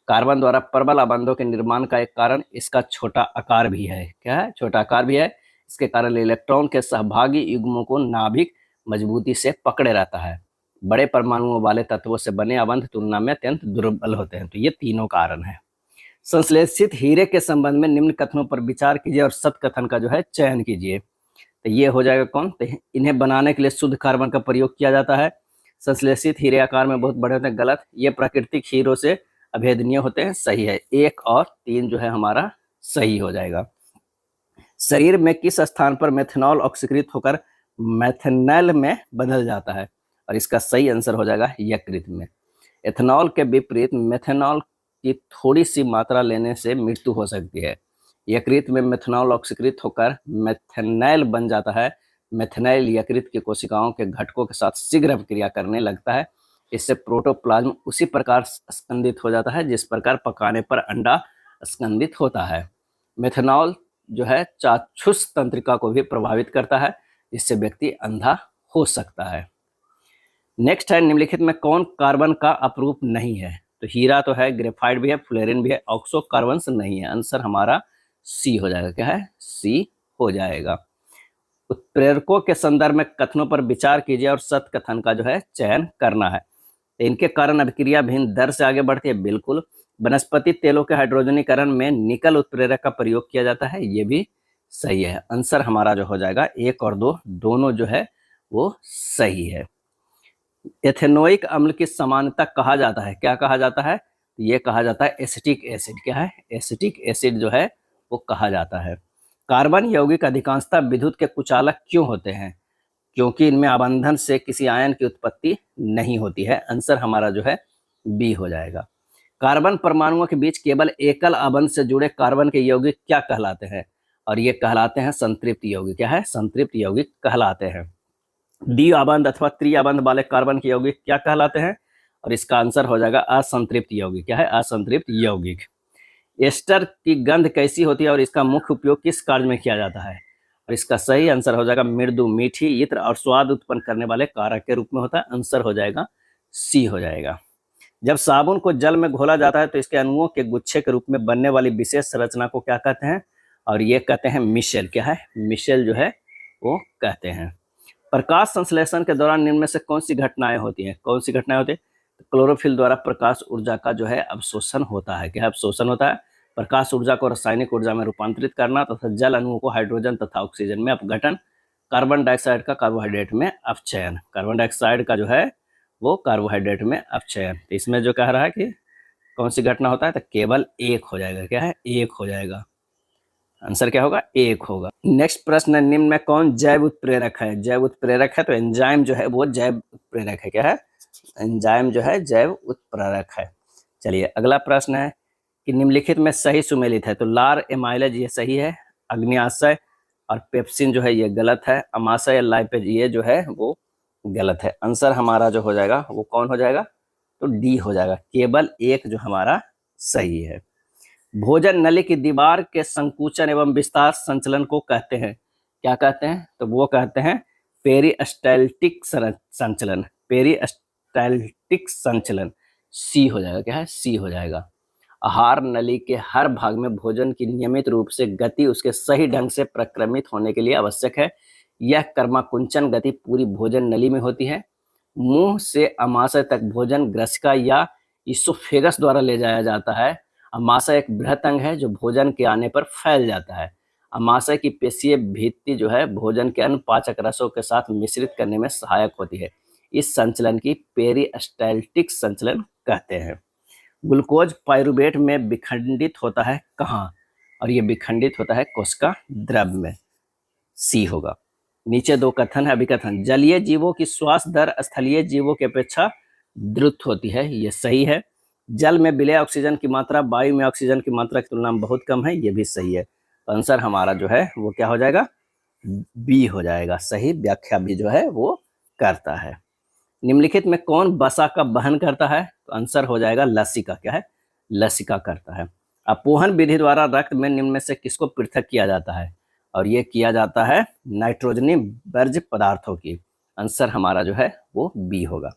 A: कार्बन द्वारा प्रबल आबंधों के निर्माण का एक कारण इसका छोटा आकार भी है। क्या है? छोटा आकार भी है। इसके कारण इलेक्ट्रॉन के सहभागी युग्मों को नाभिक मजबूती से पकड़े रहता है। बड़े परमाणुओं वाले तत्वों से बने आबंध तुलना में अत्यंत दुर्बल होते हैं। तो ये तीनों कारण है। संश्लेषित हीरे के संबंध में निम्न कथनों पर विचार कीजिए और सत कथन का जो है चयन कीजिए। तो ये हो जाएगा कौन? तो इन्हें बनाने के लिए शुद्ध कार्बन का प्रयोग किया जाता है। संश्लेषित हीरे आकार में बहुत बड़े होते हैं, गलत। ये प्राकृतिक हीरों से अभेदनीय होते हैं, सही है। 1 और 3 जो है हमारा सही हो जाएगा। शरीर में किस स्थान पर मेथनॉल ऑक्सीकृत होकर मेथनॉल में बदल जाता है? और इसका सही आंसर हो जाएगा यकृत में। एथेनॉल के विपरीत मेथनॉल की थोड़ी सी मात्रा लेने से मृत्यु हो सकती है। यकृत में मेथनॉल ऑक्सीकृत होकर मेथनॉल बन जाता है। मेथनॉल यकृत की कोशिकाओं के घटकों के साथ शीघ्र अभिक्रिया करने लगता है। इससे प्रोटोप्लाज्म उसी प्रकार स्कंदित हो जाता है जिस प्रकार पकाने पर अंडा स्कंदित होता है। मेथनॉल जो है चाक्षुष तंत्रिका को भी प्रभावित करता है, जिससे व्यक्ति अंधा हो सकता है। नेक्स्ट है, निम्नलिखित में कौन कार्बन का अपरूप नहीं है? तो हीरा तो है, ग्रेफाइट भी है, फ्लोरीन भी है, ऑक्सो कार्बन नहीं है। आंसर हमारा सी हो जाएगा। क्या है? सी हो जाएगा। उत्प्रेरकों के संदर्भ में कथनों पर विचार कीजिए और सत कथन का जो है चयन करना है। तो इनके कारण अभिक्रिया भिन्न दर से आगे बढ़ती है, बिल्कुल। वनस्पति तेलों के हाइड्रोजनीकरण में निकल उत्प्रेरक का प्रयोग किया जाता है, ये भी सही है। आंसर हमारा जो हो जाएगा 1 और 2 दोनों जो है वो सही है। एथेनोइक अम्ल की समानता कहा जाता है, क्या कहा जाता है? तो ये कहा जाता है एसिटिक एसिड। क्या है? एसिटिक एसिड जो है वो कहा जाता है। कार्बन यौगिक अधिकांशतः विद्युत के कुचालक क्यों होते हैं? क्योंकि इनमें आबंधन से किसी आयन की उत्पत्ति नहीं होती है। आंसर हमारा जो है बी हो जाएगा। कार्बन परमाणुओं के बीच केवल एकल आबंध से जुड़े कार्बन के यौगिक क्या कहलाते हैं? और ये कहलाते हैं संतृप्त यौगिक। क्या है? संतृप्त यौगिक कहलाते हैं। डी आबंध अथवा त्रि आबंध वाले कार्बन के यौगिक क्या कहलाते हैं? और इसका आंसर हो जाएगा असंतृप्त यौगिक। क्या है? असंतृप्त यौगिक। एस्टर की गंध कैसी होती है और इसका मुख्य उपयोग किस कार्य में किया जाता है? और इसका सही आंसर हो जाएगा मृदु, मीठी, इत्र और स्वाद उत्पन्न करने वाले कारक के रूप में होता है। आंसर हो जाएगा सी हो जाएगा। जब साबुन को जल में घोला जाता है तो इसके अणुओं के गुच्छे के रूप में बनने वाली विशेष संरचना को क्या कहते हैं? और ये कहते हैं मिशेल। क्या है? मिशेल जो है वो कहते हैं। प्रकाश संश्लेषण के दौरान निम्न में से कौन सी घटनाएं होती हैं? कौन सी घटनाएं होती है? तो क्लोरोफिल द्वारा प्रकाश ऊर्जा का जो है अवशोषण होता है। क्या अवशोषण होता है? प्रकाश ऊर्जा को रासायनिक ऊर्जा में रूपांतरित करना तथा जल अणुओं को हाइड्रोजन तथा ऑक्सीजन में अपघटन, कार्बन डाइऑक्साइड का कार्बोहाइड्रेट में अपचयन। कार्बन डाइऑक्साइड का जो है वो कार्बोहाइड्रेट में अपचयन। तो इसमें जो कह रहा है कि कौन सी घटना होता है, तो केवल 1 हो जाएगा। क्या है? 1 हो जाएगा। आंसर क्या होगा? 1 होगा। नेक्स्ट प्रश्न, निम्न में कौन जैव उत्प्रेरक है? जैव उत्प्रेरक है तो एंजाइम जो है वो जैव उत्प्रेरक है। क्या है? एंजाइम जो है जैव उत्प्रेरक है। चलिए अगला प्रश्न है कि निम्नलिखित में सही सुमेलित है? तो लार एमाइलेज ये सही है, अग्न्याशय और पेप्सिन जो है ये गलत है, अमाशय लाइपेज ये जो है वो गलत है। आंसर हमारा जो हो जाएगा वो कौन हो जाएगा? तो डी हो जाएगा। केवल 1 जो हमारा सही है। भोजन नली की दीवार के संकुचन एवं विस्तार संचलन को कहते हैं, क्या कहते हैं? तो वो कहते हैं पेरिस्टाल्टिक संचलन। पेरिस्टाल्टिक संचलन सी हो जाएगा। क्या है? सी हो जाएगा। आहार नली के हर भाग में भोजन की नियमित रूप से गति उसके सही ढंग से प्रक्रमित होने के लिए आवश्यक है। यह कर्माकुंचन गति पूरी भोजन नली में होती है। मुंह से अमाशय तक भोजन ग्रसिका या इसोफेगस द्वारा ले जाया जाता है। अमाशय एक बृहत अंग है जो भोजन के आने पर फैल जाता है। अमाशय की पेशीय भित्ति जो है भोजन के अन्य पाचक रसों के साथ मिश्रित करने में सहायक होती है। इस संचलन की पेरिस्टाल्टिक संचलन कहते हैं। ग्लूकोज पाइरुवेट में विखंडित होता है कहाँ? और ये विखंडित होता है कोशिका द्रव्य में। सी होगा। नीचे 2 कथन है, अभिकथन। जलीय जीवों की श्वास दर स्थलीय जीवों की अपेक्षा द्रुत होती है, ये सही है। जल में विलेय ऑक्सीजन की मात्रा वायु में ऑक्सीजन की मात्रा की तुलना में बहुत कम है, ये भी सही है। तो आंसर हमारा जो है वो क्या हो जाएगा? बी हो जाएगा। सही व्याख्या भी जो है वो करता है। निम्नलिखित में कौन वसा का वहन करता है? तो आंसर हो जाएगा लसिका। क्या है? लसिका करता है। अपोहन विधि द्वारा रक्त में निम्न में से किसको पृथक किया जाता है? और ये किया जाता है नाइट्रोजनी वर्ज्य पदार्थों की। आंसर हमारा जो है वो बी होगा।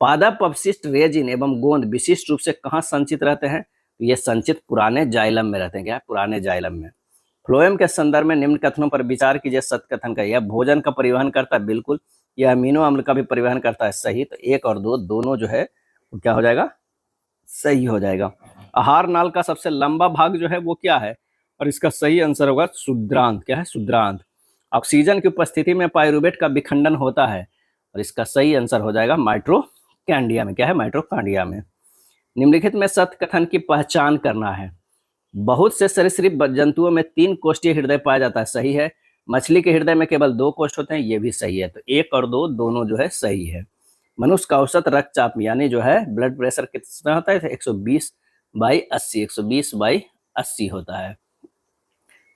A: पादप अपशिष्ट रेजिन एवं गोंद विशिष्ट रूप से कहाँ संचित रहते हैं? तो ये संचित पुराने जाइलम में रहते हैं। क्या है? पुराने जाइलम में। फ्लोएम के संदर्भ में निम्न कथनों पर विचार कीजिए। सत्य कथन का, यह भोजन का परिवहन करता है, बिल्कुल। यह अमीनो अम्ल का भी परिवहन करता है, सही। तो 1 और 2 दोनों जो है वो क्या हो जाएगा? सही हो जाएगा। आहार नाल का सबसे लंबा भाग जो है वो क्या है? और इसका सही आंसर होगा शुद्रांत। क्या है? शुद्रांत। ऑक्सीजन की उपस्थिति में पाइरुवेट का विखंडन होता है, और इसका सही आंसर हो जाएगा माइट्रोकैंडिया में। क्या है? माइट्रोकैंडिया में। निम्नलिखित में सत्य कथन की पहचान करना है। बहुत से सरीसृप जंतुओं में 3 कोष्ठीय हृदय पाया जाता है, सही है। मछली के हृदय में केवल 2 कोष्ठ होते हैं, ये भी सही है। तो 1 और 2 दोनों जो है सही है। मनुष्य का औसत रक्तचाप यानी जो है ब्लड प्रेशर कितना होता है? 120/80। 120/80 होता है।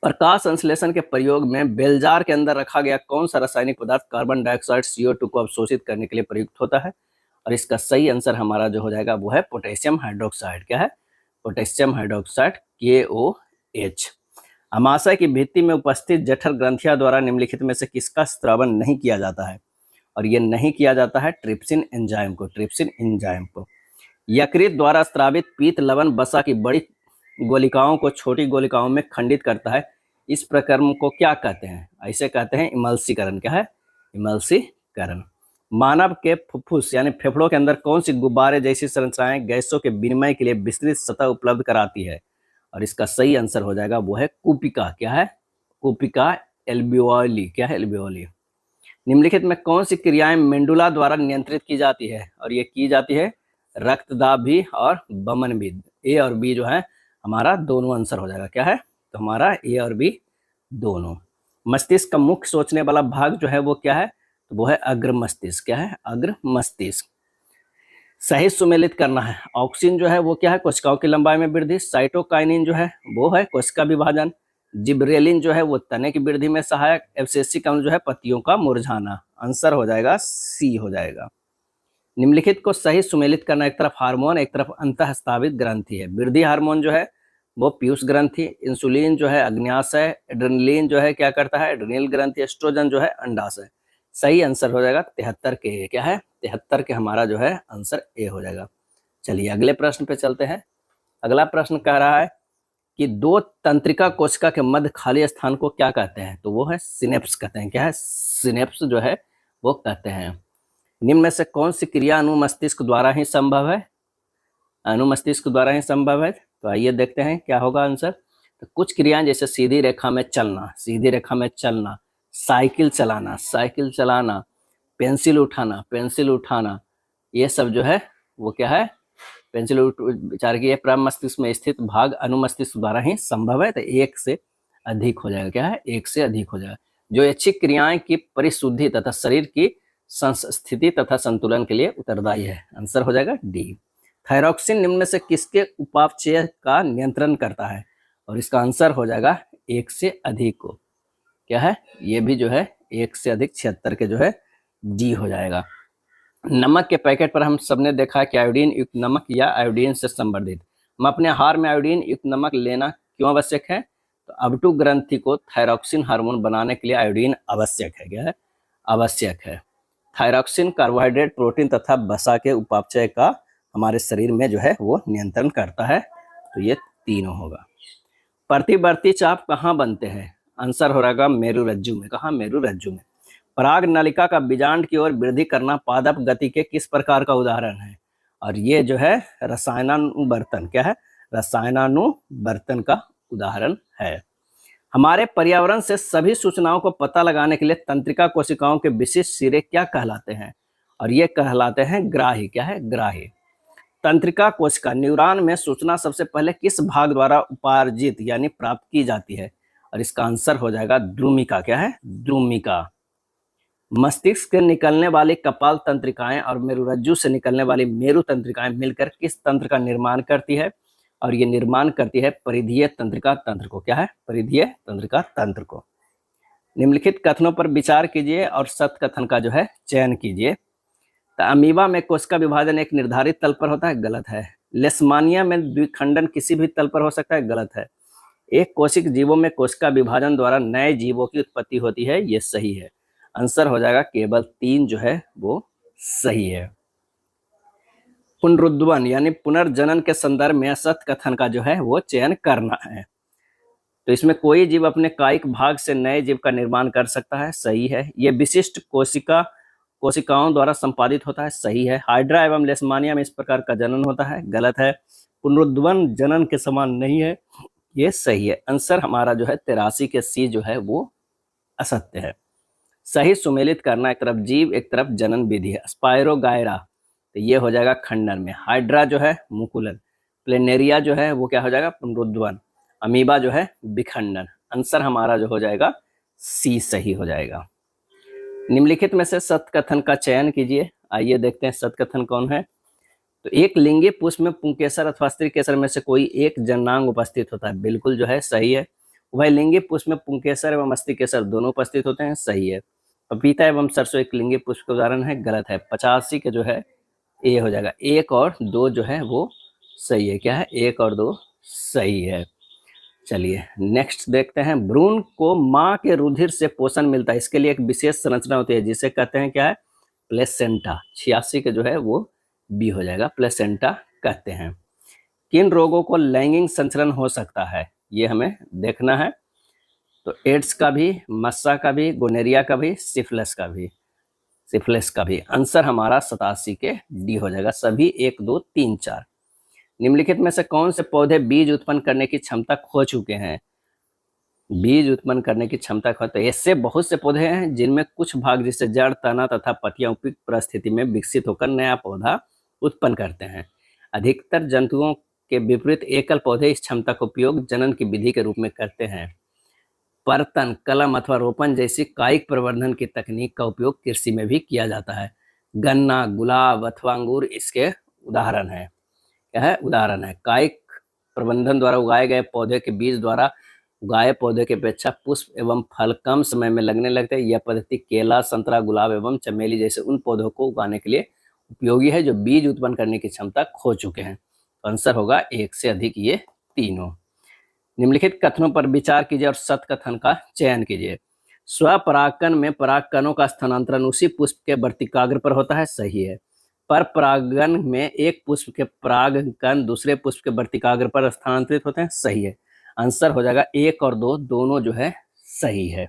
A: प्रकाश संश्लेषण के प्रयोग में बेलजार के अंदर रखा गया कौन सा रासायनिक पदार्थ कार्बन डाइऑक्साइड CO2 को अवशोषित करने के लिए प्रयुक्त होता है? और इसका सही आंसर हमारा जो हो जाएगा वो है पोटेशियम हाइड्रोक्साइड। क्या है? Potassium hydroxide, KOH। अमाशय की भित्ति में उपस्थित जठर ग्रंथियां द्वारा निम्नलिखित में से किसका स्त्रावन नहीं किया जाता है? और ये नहीं किया जाता है ट्रिप्सिन एंजाइम को। ट्रिप्सिन एंजाइम को यकृत द्वारा स्रावित पीत लवण वसा की बड़ी गोलिकाओं को छोटी गोलिकाओं में खंडित करता है। इस प्रक्रम को क्या कहते हैं? ऐसे कहते हैं इमल्सीकरण। क्या है? इमल्सीकरण। मानव के फुफ्फुस यानी फेफड़ों के अंदर कौन सी गुब्बारे जैसी संरचनाएं गैसों के विनिमय के लिए विस्तृत सतह उपलब्ध कराती है? और इसका सही आंसर हो जाएगा वो है कूपिका। क्या है? कूपिका एल्वियोली। क्या है? एल्वियोली। निम्नलिखित में कौन सी क्रियाएं मेंडुला द्वारा नियंत्रित की जाती है? और ये की जाती है रक्तदाब भी और वमन भी। ए और बी जो है हमारा दोनों आंसर हो जाएगा। क्या है? तो हमारा ए और बी दोनों। मस्तिष्क का मुख्य सोचने वाला भाग जो है वो क्या है? तो वो है अग्र मस्तिष्क। क्या है? अग्र मस्तिष्क। सही सुमेलित करना है। ऑक्सिन जो है वो क्या है? कोशिकाओं की लंबाई में वृद्धि। साइटोकाइनिन जो है वो है कोशिका विभाजन। जिब्रेलिन जो है वो तने की वृद्धि में सहायक। एब्सिसिक अम्ल जो है पत्तियों का मुरझाना। आंसर हो जाएगा सी हो जाएगा। निम्नलिखित को सही सुमेलित करना। एक तरफ हार्मोन, एक तरफ अंतःस्रावित ग्रंथि है। वृद्धि हार्मोन जो है वो पीयूष ग्रंथि। इंसुलिन जो है अग्न्याशय। एड्रेनलिन जो है क्या करता है? एड्रेनल ग्रंथि। एस्ट्रोजन जो है अंडाशय। सही आंसर हो जाएगा 73 के। क्या है? 73 के हमारा जो है आंसर ए हो जाएगा। चलिए अगले प्रश्न पे चलते हैं। अगला प्रश्न कह रहा है कि 2 तंत्रिका कोशिका के मध्य खाली स्थान को क्या कहते हैं? तो वो है सिनेप्स कहते हैं। क्या है? सिनेप्स जो है वो कहते हैं। निम्न में से कौन सी क्रिया अनुमस्तिष्क द्वारा ही संभव है? अनुमस्तिष्क द्वारा ही संभव है। तो आइए देखते हैं क्या होगा आंसर। तो कुछ क्रियाएं जैसे सीधी रेखा में चलना, सीधी रेखा में चलना, साइकिल चलाना, साइकिल चलाना, पेंसिल उठाना, पेंसिल उठाना, ये सब जो है वो क्या है? पेंसिल विचार की प्राण मस्तिष्क में स्थित भाग अनुमस्तिष्क द्वारा ही संभव है। तो 1 से अधिक हो जाएगा। क्या है? 1 से अधिक हो जाएगा। जो ऐच्छिक क्रियाएं की परिशुद्धि तथा शरीर की संस्थिति तथा संतुलन के लिए उत्तरदायी है। आंसर हो जाएगा डी। थायरॉक्सिन निम्न में से किसके उपापचय का नियंत्रण करता है? और इसका आंसर हो जाएगा 1 से अधिक को। क्या है? ये भी जो है 1 से अधिक 76 के जो है डी हो जाएगा। नमक के पैकेट पर हम सबने देखा कि आयोडीन युक्त नमक या आयोडीन से संवर्धित। हम अपने आहार में आयोडीन युक्त नमक लेना क्यों आवश्यक है? तो अबटू ग्रंथि को थायरॉक्सिन हार्मोन बनाने के लिए आयोडीन आवश्यक है। क्या है? आवश्यक है। थायरॉक्सिन कार्बोहाइड्रेट, प्रोटीन तथा वसा के उपापचय का हमारे शरीर में जो है वो नियंत्रण करता है। तो ये तीनों होगा। प्रतिवर्ती चाप कहाँ बनते हैं? आंसर हो रहेगा मेरुरज्जु में। कहाँ? मेरुरज्जु में। पराग नलिका का बीजांड की ओर वृद्धि करना पादप गति के किस प्रकार का उदाहरण है? और ये जो है रसायनानुवर्तन। क्या है? रसायनानुवर्तन का उदाहरण है। हमारे पर्यावरण से सभी सूचनाओं को पता लगाने के लिए तंत्रिका कोशिकाओं के विशिष्ट सिरे क्या कहलाते हैं? और ये कहलाते हैं ग्राही। क्या है? ग्राही। तंत्रिका कोशिका न्यूरॉन में सूचना सबसे पहले किस भाग द्वारा उपार्जित यानी प्राप्त की जाती है? और इसका आंसर हो जाएगा द्रुमिका। क्या है? द्रुमिका। मस्तिष्क से निकलने वाली कपाल तंत्रिकाएं और मेरुरज्जु से निकलने वाली मेरु तंत्रिकाएं मिलकर किस तंत्र का निर्माण करती है? और ये निर्माण करती है परिधीय तंत्रिका तंत्र को। क्या है? परिधीय तंत्रिका तंत्र को। निम्नलिखित कथनों पर विचार कीजिए और सत्य कथन का जो है चयन कीजिए। तो अमीबा में कोशिका विभाजन एक निर्धारित तल पर होता है। गलत है। लेशमानिया में द्विखंडन किसी भी तल पर हो सकता है। गलत है। एक कोशिक जीवों में कोशिका विभाजन द्वारा नए जीवों की उत्पत्ति होती है, ये सही है। आंसर हो जाएगा केवल 3 जो है वो सही है। पुनरुद्वन यानी पुनर्जनन के संदर्भ में सत्य कथन का जो है वो चयन करना है। तो इसमें कोई जीव अपने कायिक भाग से नए जीव का निर्माण कर सकता है, सही है। ये विशिष्ट कोशिकाओं द्वारा संपादित होता है, सही है। हाइड्रा एवं लेशमानिया में इस प्रकार का जनन होता है, गलत है। पुनरुद्वन जनन के समान नहीं है, ये सही है। आंसर हमारा जो है 83 के सी जो है वो असत्य है। सही सुमेलित करना, एक तरफ जीव एक तरफ जनन विधि है। स्पायरोगायरा तो ये हो जाएगा खंडन में। हाइड्रा जो है मुकुलन। प्लेनेरिया जो है वो क्या हो जाएगा, पुनरुद्वन। अमीबा जो है विखंडन। आंसर हमारा जो हो जाएगा सी सही हो जाएगा। निम्नलिखित में से सत्य कथन का चयन कीजिए। आइए देखते हैं सत्य कथन कौन है। तो एक लिंगी पुष्प में पुंकेसर अथवा स्त्री केसर में से कोई एक जननांग उपस्थित होता है, बिल्कुल जो है सही है। वह लिंगी पुष्प में पुंकेसर एवं स्त्री केसर दोनों उपस्थित होते हैं, सही है। पपीता एवं सरसों एक लिंगी पुष्प का उदाहरण है, गलत है। 85 के जो है ए हो जाएगा। 1 और 2 जो है वो सही है। क्या है, 1 और 2 सही है। चलिए नेक्स्ट देखते हैं। भ्रूण को माँ के रुधिर से पोषण मिलता है, इसके लिए एक विशेष संरचना होती है जिसे कहते हैं क्या है, प्लेसेंटा। 86 के जो है वो बी हो जाएगा, प्लेसेंटा कहते हैं। किन रोगों को लैंगिक संचरण हो सकता है, ये हमें देखना है। तो एड्स का भी, मस्सा का भी, गोनेरिया का भी, सिफिलिस का भी। आंसर हमारा 87 के डी हो जाएगा। सभी 1 2 3 4। निम्नलिखित में से कौन से पौधे बीज उत्पन्न करने की क्षमता खो चुके हैं? बीज उत्पन्न करने की क्षमता खोते, ऐसे बहुत से पौधे हैं जिनमें कुछ भाग जैसे जड़, तना तथा पत्तियां उपयुक्त परिस्थिति में विकसित होकर नया पौधा उत्पन्न करते हैं। अधिकतर जंतुओं के विपरीत एकल पौधे इस क्षमता का उपयोग जनन की विधि के रूप में करते हैं। परतन, कलम अथवा रोपण जैसी कायिक प्रवर्धन की तकनीक का उपयोग कृषि में भी किया जाता है। गन्ना, गुलाब अथवा अंगूर इसके उदाहरण है। क्या है, उदाहरण है। कायिक प्रबंधन द्वारा उगाए गए पौधे के बीज द्वारा उगाए पौधे की अपेक्षा पुष्प एवं फल कम समय में लगने लगते हैं। यह पद्धति केला, संतरा, गुलाब एवं चमेली जैसे उन पौधों को उगाने के लिए उपयोगी है जो बीज उत्पन्न करने की क्षमता खो चुके हैं। तो आंसर होगा 1 से अधिक ये तीनों। निम्नलिखित कथनों पर विचार कीजिए और सत्य कथन का चयन कीजिए। स्वपरागकण में परागकणों का स्थानांतरण उसी पुष्प के वर्तिकाग्र पर होता है, सही है। पर परागन में एक पुष्प के परागकण दूसरे पुष्प के वर्तिकाग्र पर स्थानांतरित होते हैं, सही है। आंसर हो जाएगा 1 और 2 दोनों जो है सही है।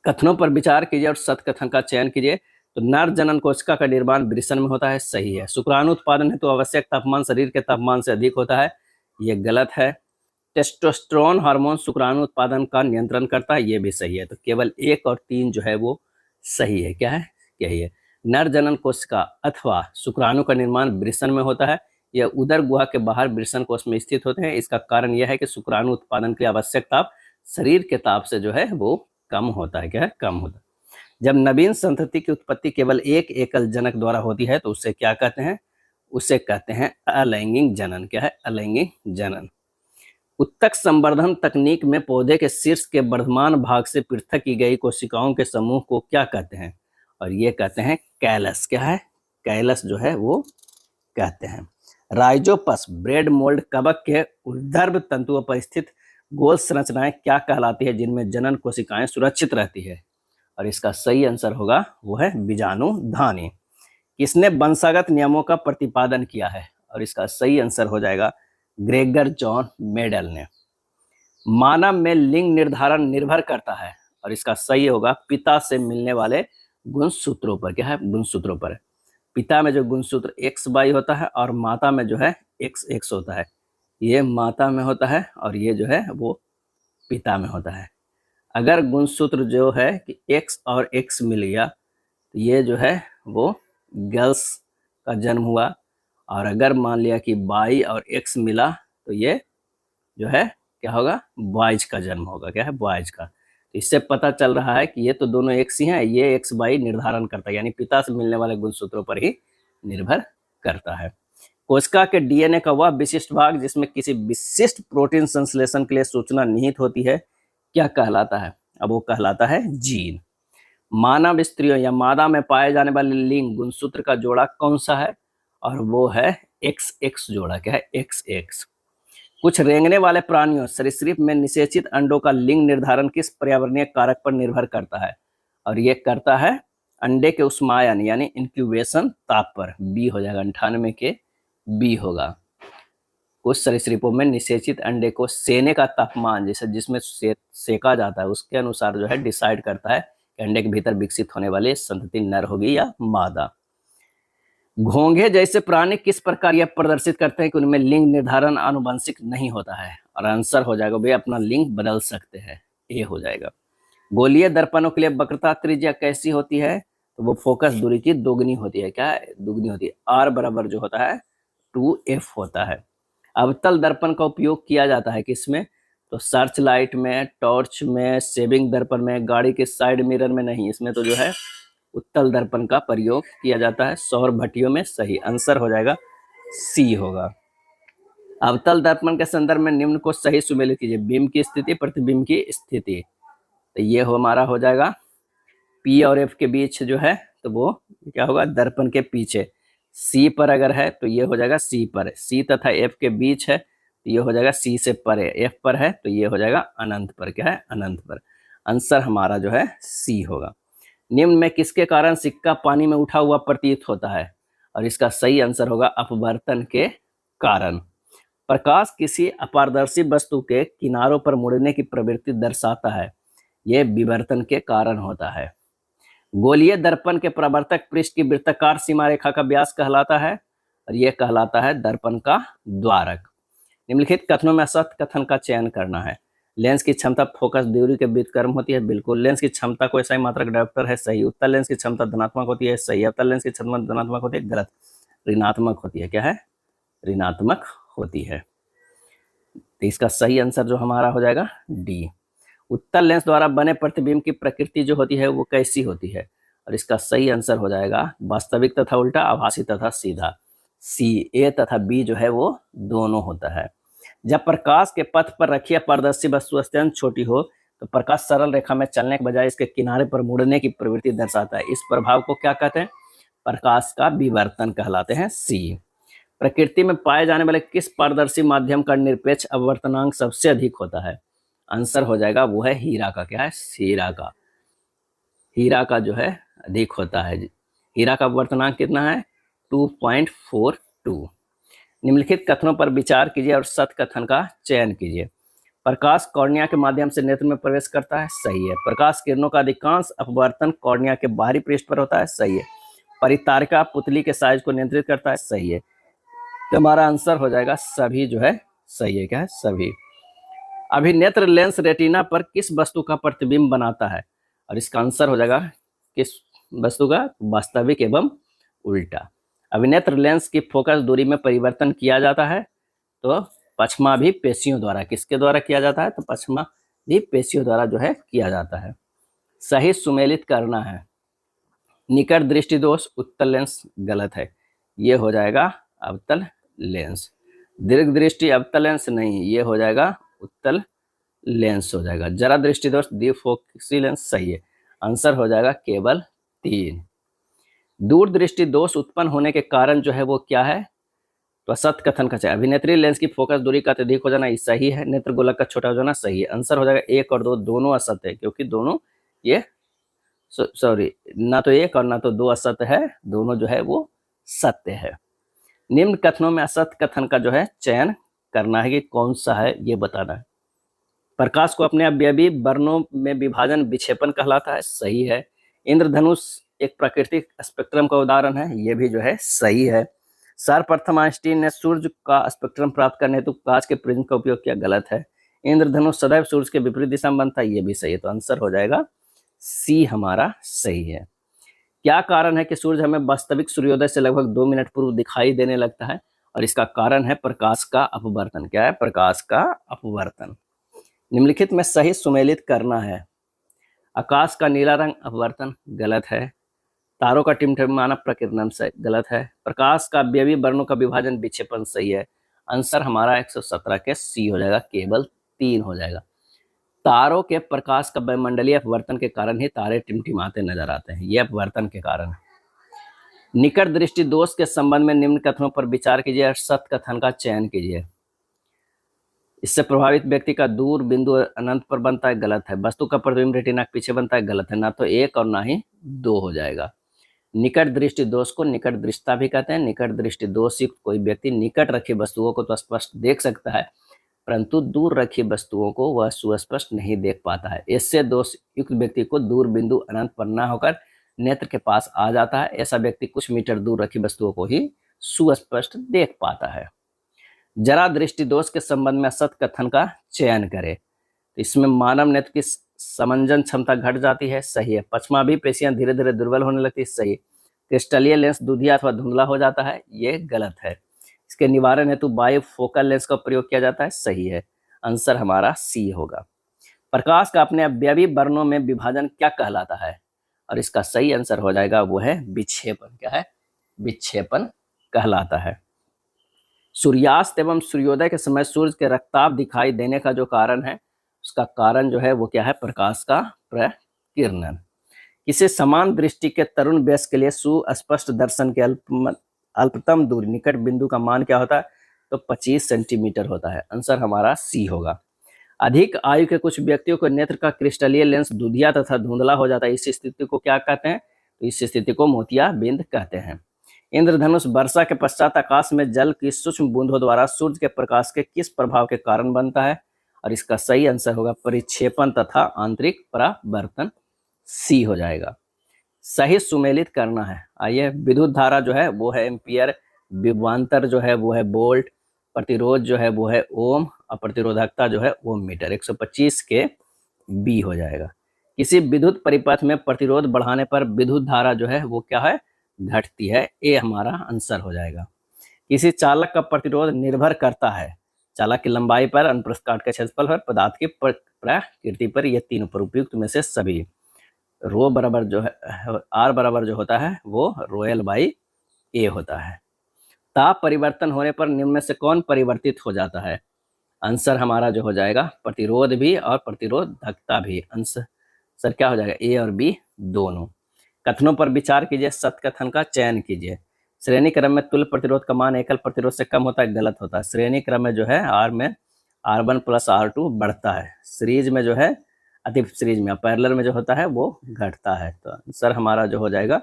A: कथनों पर विचार कीजिए और सत्य कथन का चयन कीजिए। तो नर जनन कोशिका का निर्माण वृषण में होता है, सही है। शुक्राणु उत्पादन हेतु आवश्यक तापमान शरीर के तापमान से अधिक होता है, ये गलत है। टेस्टोस्टेरोन हार्मोन शुक्राणु उत्पादन का नियंत्रण करता है, ये भी सही है। तो केवल 1 और 3 जो है वो सही है। क्या है, यही है। नर जनन कोशिका अथवा शुक्राणु का निर्माण वृषण में होता है। यह उदर गुहा के बाहर वृषण कोश में स्थित होते हैं। इसका कारण यह है कि शुक्राणु उत्पादन के लिए आवश्यक ताप शरीर के ताप से जो है वो कम होता है। क्या है, कम होता है। जब नवीन संतति की उत्पत्ति केवल एक एकल जनक द्वारा होती है तो उसे क्या कहते हैं? उसे कहते हैं अलैंगिक जनन। क्या है, अलैंगिक जनन। उत्तक संवर्धन तकनीक में पौधे के शीर्ष के वर्धमान भाग से पृथक की गई कोशिकाओं के समूह को क्या कहते हैं? और ये कहते हैं कैलस। क्या है, कैलस जो है वो कहते हैं। राइजोपस ब्रेड मोल्ड कवक के ऊर्ध्व तंतुओं पर स्थित गोल संरचनाएं क्या कहलाती है जिनमें जनन कोशिकाएं सुरक्षित रहती है? और इसका सही आंसर होगा वो है बीजाणुधानी। किसने वंशागत नियमों का प्रतिपादन किया है? और इसका सही आंसर हो जाएगा ग्रेगर जॉन मेडल ने। मानव में लिंग निर्धारण निर्भर करता है, और इसका सही होगा पिता से मिलने वाले गुणसूत्रों पर। क्या है, गुणसूत्रों पर। पिता में जो गुणसूत्र XY होता है और माता में जो है XX होता है। ये माता में होता है और ये जो है वो पिता में होता है। अगर गुणसूत्र जो है कि X और X मिल गया तो ये जो है वो गर्ल्स का जन्म हुआ, और अगर मान लिया कि Y और X मिला तो ये जो है क्या होगा, बॉयज का जन्म होगा। क्या है, बॉयज का। तो इससे पता चल रहा है कि ये तो दोनों एक्स ही हैं, ये XY निर्धारण करता है, यानी पिता से मिलने वाले गुणसूत्रों पर ही निर्भर करता है। कोशिका के DNA का वह विशिष्ट भाग जिसमें किसी विशिष्ट प्रोटीन संश्लेषण के लिए सूचना निहित होती है क्या कहलाता है? अब वो कहलाता है जीन। मानव स्त्रियों या मादा में पाए जाने वाले लिंग गुणसूत्र का जोड़ा कौन सा है? और वो है XX जोड़ा। क्या है, XX। कुछ रेंगने वाले प्राणियों सरीसृप में निषेचित अंडों का लिंग निर्धारण किस पर्यावरणीय कारक पर निर्भर करता है? और ये करता है अंडे के उष्मायन यानी इंक्यूबेशन ताप पर। बी हो जाएगा, 98 के बी होगा। कुछ सरीसृपों में निषेचित अंडे को सेने का तापमान जैसे जिसमें सेका जाता है उसके अनुसार जो है डिसाइड करता है कि अंडे के भीतर विकसित होने वाली संतति नर होगी या मादा। घोंघे जैसे प्राणी किस प्रकार यह प्रदर्शित करते हैं कि उनमें लिंग निर्धारण आनुवंशिक नहीं होता है? और आंसर हो जाएगा वे अपना लिंग बदल सकते हैं। ए हो जाएगा। गोलीय दर्पणों के लिए वक्रता त्रिज्या कैसी होती है? तो वो फोकस दूरी की दोगुनी होती है। क्या है? दुगनी होती है। आर बराबर जो होता है 2f होता है। अवतल दर्पण का उपयोग किया जाता है किसमें? तो सर्च लाइट में, टॉर्च में, सेविंग दर्पण में, गाड़ी के साइड मिरर में नहीं। इसमें तो जो है उत्तल दर्पण का प्रयोग किया जाता है। सौर भट्टियों में। सही आंसर हो जाएगा सी होगा। अवतल दर्पण के संदर्भ में निम्न को सही सुमेलित कीजिए। बिंब की स्थिति, प्रतिबिंब की स्थिति। तो ये हमारा हो जाएगा P और F के बीच जो है तो वो क्या होगा? दर्पण के पीछे। C पर अगर है तो ये हो जाएगा C पर। C तथा F के बीच है तो ये हो जाएगा C से परे। F पर है तो ये हो जाएगा अनंत पर। क्या है? अनंत पर। आंसर हमारा जो है C होगा। निम्न में किसके कारण सिक्का पानी में उठा हुआ प्रतीत होता है? और इसका सही आंसर होगा अपवर्तन के कारण। प्रकाश किसी अपारदर्शी वस्तु के किनारों पर मुड़ने की प्रवृत्ति दर्शाता है। यह विवर्तन के कारण होता है। गोलीय दर्पण के प्रवर्तक पृष्ठ की वृत्ताकार सीमा रेखा का व्यास कहलाता है और यह कहलाता है दर्पण का द्वारक। निम्नलिखित कथनों में असत्य कथन का चयन करना है। लेंस की क्षमता फोकस दूरी के बीच कर्म होती है। बिल्कुल। लेंस की क्षमता कोई सही मात्रक डायोप्टर है। सही। उत्तल लेंस की क्षमता धनात्मक होती है। सही। अवतल लेंस की क्षमता धनात्मक होती है। गलत। ऋणात्मक होती है। क्या है? ऋणात्मक होती है। तो इसका सही आंसर जो हमारा हो जाएगा डी। उत्तल लेंस द्वारा बने प्रतिबिंब की प्रकृति जो होती है वो कैसी होती है? और इसका सही आंसर हो जाएगा वास्तविक तथा उल्टा, आभासी तथा सीधा। सी। ए तथा बी जो है वो दोनों होता है। जब प्रकाश के पथ पर रखी पारदर्शी वस्तु अत्यंत छोटी हो तो प्रकाश सरल रेखा में चलने के बजाय इसके किनारे पर मुड़ने की प्रवृत्ति दर्शाता है। इस प्रभाव को क्या कहते हैं? प्रकाश का विवर्तन कहलाते हैं। सी। प्रकृति में पाए जाने वाले किस पारदर्शी माध्यम का निरपेक्ष अपवर्तनांक सबसे अधिक होता है? आंसर हो जाएगा वो है हीरा का। क्या है? हीरा का। हीरा का जो है अधिक होता है। हीरा का अपवर्तनांक कितना है? 2.42। निम्नलिखित कथनों पर विचार कीजिए और सत्य कथन का चयन कीजिए। प्रकाश कॉर्निया के माध्यम से नेत्र में प्रवेश करता है। सही है। प्रकाश किरणों का अधिकांश अपवर्तन कॉर्निया के बाहरी पृष्ठ पर होता है। सही है। परितारिका पुतली के साइज को नियंत्रित करता है। सही है। तो हमारा आंसर हो जाएगा सभी जो है सही है। क्या है? सभी। अभिनेत्र लेंस रेटिना पर किस वस्तु का प्रतिबिंब बनाता है? और इसका आंसर हो जाएगा किस वस्तु का? वास्तविक एवं उल्टा। अभिनेत्र लेंस की फोकस दूरी में परिवर्तन किया जाता है तो पश्चमाभी पेशियों द्वारा। किसके द्वारा किया जाता है? तो पश्चमाभी पेशियों द्वारा जो है किया जाता है। सही सुमेलित करना है। निकट दृष्टि दोष उत्तल लेंस गलत है। ये हो जाएगा अवतल लेंस। दीर्घ दृष्टि अवतल लेंस नहीं, ये हो जाएगा उत्तल लेंस हो जाएगा। जरा दृष्टि दोष द्विफोकसी लेंस सही है। आंसर हो जाएगा केवल 3। दूर दृष्टि दोष उत्पन्न होने के कारण जो है वो क्या है? तो असत्य कथन का चाहिए। अभिनेत्री लेंस की फोकस दूरी का अत्यधिक हो जाना सही है। नेत्र गोलक का छोटा हो जाना सही है। आंसर हो जाएगा 1 और 2 दोनों असत्य है क्योंकि दोनों ये सॉरी ना तो 1 और ना तो 2 असत्य है, दोनों जो है वो सत्य है। निम्न कथनों में असत्य कथन का जो है चयन करना है कि कौन सा है ये बताना है। प्रकाश को अपने अवयवी वर्णों में विभाजन विक्षेपण कहलाता है। सही है। इंद्रधनुष एक प्राकृतिक स्पेक्ट्रम का उदाहरण है। ये भी जो है सही है। सर्वप्रथम आइंस्टीन ने सूर्य का स्पेक्ट्रम प्राप्त करने हेतु कांच के प्रिज्म का उपयोग किया। गलत है। इंद्रधनुष सदैव सूर्य के विपरीत दिशा में बनता है। ये भी सही है। तो आंसर हो जाएगा सी हमारा सही है। क्या कारण है कि सूर्य हमें वास्तविक सूर्योदय से लगभग 2 मिनट पूर्व दिखाई देने लगता है? और इसका कारण है प्रकाश का अपवर्तन। क्या है? प्रकाश का अपवर्तन। निम्नलिखित में सही सुमेलित करना है। आकाश का नीला रंग अपवर्तन गलत है। तारों का टिमटिमाना प्रकीर्णन से गलत है। प्रकाश का अवयवी वर्णों का विभाजन विक्षेपण सही है। आंसर हमारा 117 के सी हो जाएगा। केवल 3 हो जाएगा। तारों के प्रकाश का वायुमंडलीय अपवर्तन के कारण ही तारे टिमटिमाते नजर आते हैं। यह अपवर्तन के कारण है। निकट दृष्टि दोष के संबंध में निम्न कथनों पर विचार कीजिए और सत्य कथन का चयन कीजिए। इससे प्रभावित व्यक्ति का दूर बिंदु अनंत पर बनता है, गलत है। वस्तु का प्रतिबिंब रेटिना के पीछे बनता है, गलत है। ना तो 1 और ना ही 2 हो जाएगा। निकट दृष्टि दोष को निकट दृष्टता भी कहते हैं। निकट दृष्टि दोष युक्त कोई व्यक्ति निकट रखी वस्तुओं को तो स्पष्ट देख सकता है, परंतु दूर रखी वस्तुओं को वह सुस्पष्ट नहीं देख पाता है। इससे दोष युक्त व्यक्ति को दूर बिंदु अनंत पर न होकर नेत्र के पास आ जाता है। ऐसा व्यक्ति कुछ मीटर दूर रखी वस्तुओं को ही सुस्पष्ट देख पाता है। जरा दृष्टि दोष के संबंध में सत्य कथन का चयन करें। तो इसमें मानव नेत्र की समंजन क्षमता घट जाती है, सही है। पश्चमाभी पेशियां धीरे धीरे दुर्बल होने लगती है, सही। क्रिस्टलीय लेंस दुधिया अथवा धुंधला हो जाता है, ये गलत है। इसके निवारण हेतु बाई फोकल लेंस का प्रयोग किया जाता है, सही है। आंसर हमारा सी होगा। प्रकाश का अपने अवयवी वर्णों में विभाजन क्या कहलाता है? और इसका सही आंसर हो जाएगा वो है विक्षेपण। क्या है? विक्षेपण कहलाता है। सूर्यास्त एवं सूर्योदय के समय सूर्य के रक्ताभ दिखाई देने का जो कारण है, उसका कारण जो है वो क्या है? प्रकाश का प्रकीर्णन। किसी समान दृष्टि के तरुण वयस्क के लिए सुस्पष्ट दर्शन के अल्पतम दूरी निकट बिंदु का मान क्या होता है? तो 25 सेंटीमीटर होता है। आंसर हमारा सी होगा। अधिक आयु के कुछ व्यक्तियों को नेत्र का क्रिस्टलीय लेंस दुधिया तथा धुंधला हो जाता है, इस स्थिति को क्या कहते हैं? तो इस स्थिति को मोतियाबिंद कहते हैं। इंद्रधनुष वर्षा के पश्चात आकाश में जल की सूक्ष्म बूंदों द्वारा सूर्य के प्रकाश के किस प्रभाव के कारण बनता है? और इसका सही आंसर होगा परिक्षेपण तथा आंतरिक परावर्तन, सी हो जाएगा। सही सुमेलित करना है। आइए, विद्युत धारा जो है वो है एम्पियर, विभवांतर जो है वो है वोल्ट, प्रतिरोध जो है वो है ओम और प्रतिरोधकता जो है ओम मीटर। 125 के बी हो जाएगा। किसी विद्युत परिपथ में प्रतिरोध बढ़ाने पर विद्युत धारा जो है वो क्या है? घटती है, ए हमारा आंसर हो जाएगा। किसी चालक का प्रतिरोध निर्भर करता है चालक की लंबाई पर, अनुप्रस्थ काट के क्षेत्रफल पर, पदार्थ की प्रकृति पर, ये तीनों पर उपयुक्त में से सभी। रो बराबर जो है आर बराबर जो होता है वो रोयल बाई ए होता है। ताप परिवर्तन होने पर निम्न में से कौन परिवर्तित हो जाता है? आंसर हमारा जो हो जाएगा प्रतिरोध भी और प्रतिरोधकता भी। आंसर क्या हो जाएगा? ए और बी दोनों। कथनों पर विचार कीजिए, सत्य कथन का चयन कीजिए। श्रेणी क्रम में तुल्य प्रतिरोध का मान एकल प्रतिरोध से कम होता है, गलत होता है। श्रेणी क्रम में जो है आर में R1 प्लस R2 बढ़ता है, सीरीज में जो है अति सीरीज में पैरेलल में जो होता है वो घटता है। तो आंसर हमारा जो हो जाएगा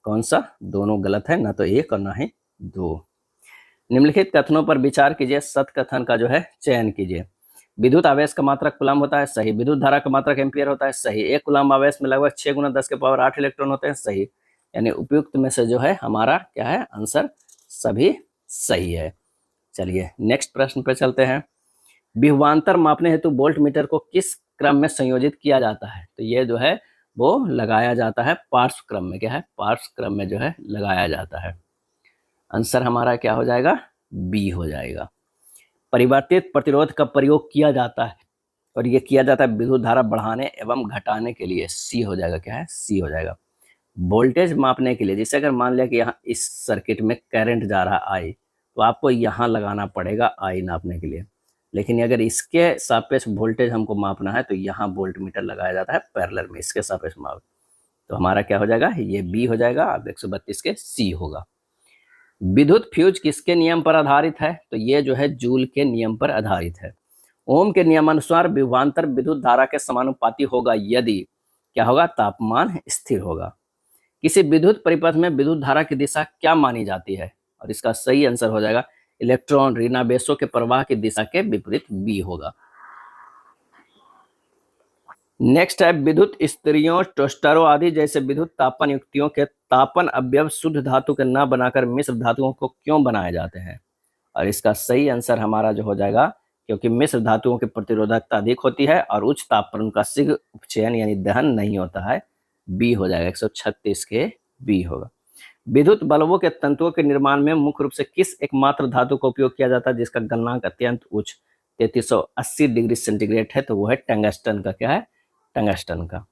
A: कौन सा? दोनों गलत है, ना तो 1 और ना ही 2। निम्नलिखित कथनों पर विचार कीजिए, सत्य कथन का जो है चयन कीजिए। विद्युत आवेश का मात्रक कूलम होता है, सही। विद्युत धारा का मात्रक एम्पियर होता है, सही। 1 कूलम आवेश में लगभग 6 × 10 के पावर 8 इलेक्ट्रॉन होते हैं, सही। यानी उपयुक्त में से जो है हमारा क्या है? आंसर सभी सही है। चलिए नेक्स्ट प्रश्न पे चलते हैं। विभवांतर मापने हेतु वोल्ट मीटर को किस क्रम में संयोजित किया जाता है? तो ये जो है वो लगाया जाता है पार्श्व क्रम में। क्या है? पार्श्व क्रम में जो है लगाया जाता है। आंसर हमारा क्या हो जाएगा? बी हो जाएगा। परिवर्तित प्रतिरोध का प्रयोग किया जाता है और ये किया जाता है विद्युत धारा बढ़ाने एवं घटाने के लिए, सी हो जाएगा। क्या है? सी हो जाएगा। वोल्टेज मापने के लिए, जैसे अगर मान लिया कि यहाँ इस सर्किट में करंट जा रहा आई, तो आपको यहाँ लगाना पड़ेगा आई नापने के लिए। लेकिन अगर इसके सापेक्ष वोल्टेज हमको मापना है तो यहाँ वोल्ट मीटर लगाया जाता है पैरेलल में, इसके सापेक्ष माप। तो हमारा क्या हो जाएगा? ये बी हो जाएगा। अब 132 के सी होगा। विद्युत फ्यूज किसके नियम पर आधारित है? तो ये जो है जूल के नियम पर आधारित है। ओम के नियमानुसार विभवांतर विद्युत धारा के समानुपाती होगा यदि क्या होगा? तापमान स्थिर होगा। किसी विद्युत परिपथ में विद्युत धारा की दिशा क्या मानी जाती है? और इसका सही आंसर हो जाएगा इलेक्ट्रॉन ऋणावेशों के प्रवाह की दिशा के विपरीत बी होगा। नेक्स्ट है विद्युत स्त्रियों, टोस्टरों आदि जैसे विद्युत तापन युक्तियों के तापन अवयव शुद्ध धातु के न बनाकर मिश्र धातुओं को क्यों बनाए जाते हैं? और इसका सही आंसर हमारा जो हो जाएगा, क्योंकि मिश्र धातुओं की प्रतिरोधकता अधिक होती है और उच्च ताप पर उनका शीघ्र उपचयन यानी दहन नहीं होता है, बी हो जाएगा। 136 के बी होगा। विद्युत बल्बों के तंतुओं के निर्माण में मुख्य रूप से किस एकमात्र धातु का उपयोग किया जाता है जिसका गलनांक अत्यंत उच्च 3380 डिग्री सेंटीग्रेड है? तो वो है टंगस्टन का। क्या है? टंगस्टन का।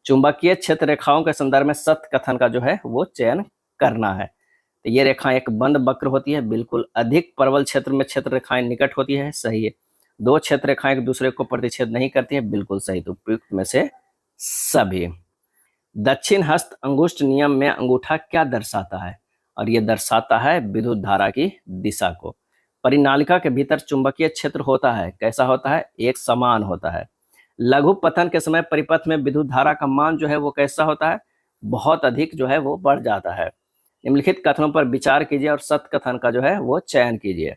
A: चुंबकीय क्षेत्र रेखाओं के संदर्भ में सत्य कथन का जो है वो चयन करना है। तो ये रेखा एक बंद वक्र होती है, बिल्कुल। अधिक प्रबल क्षेत्र में क्षेत्र रेखाएं निकट होती है, सही है। 2 क्षेत्र रेखाएं एक दूसरे को प्रतिच्छेद नहीं करती है, बिल्कुल सही। तो उपयुक्त में से सभी। दक्षिण हस्त अंगुष्ठ नियम में अंगूठा क्या दर्शाता है? और ये दर्शाता है विद्युत धारा की दिशा को। परिनालिका के भीतर चुंबकीय क्षेत्र होता है, कैसा होता है? एक समान होता है। लघु पतन के समय परिपथ में विद्युत धारा का मान जो है वो कैसा होता है? बहुत अधिक जो है वो बढ़ जाता है। निम्नलिखित कथनों पर विचार कीजिए और सत्य कथन का जो है वो चयन कीजिए।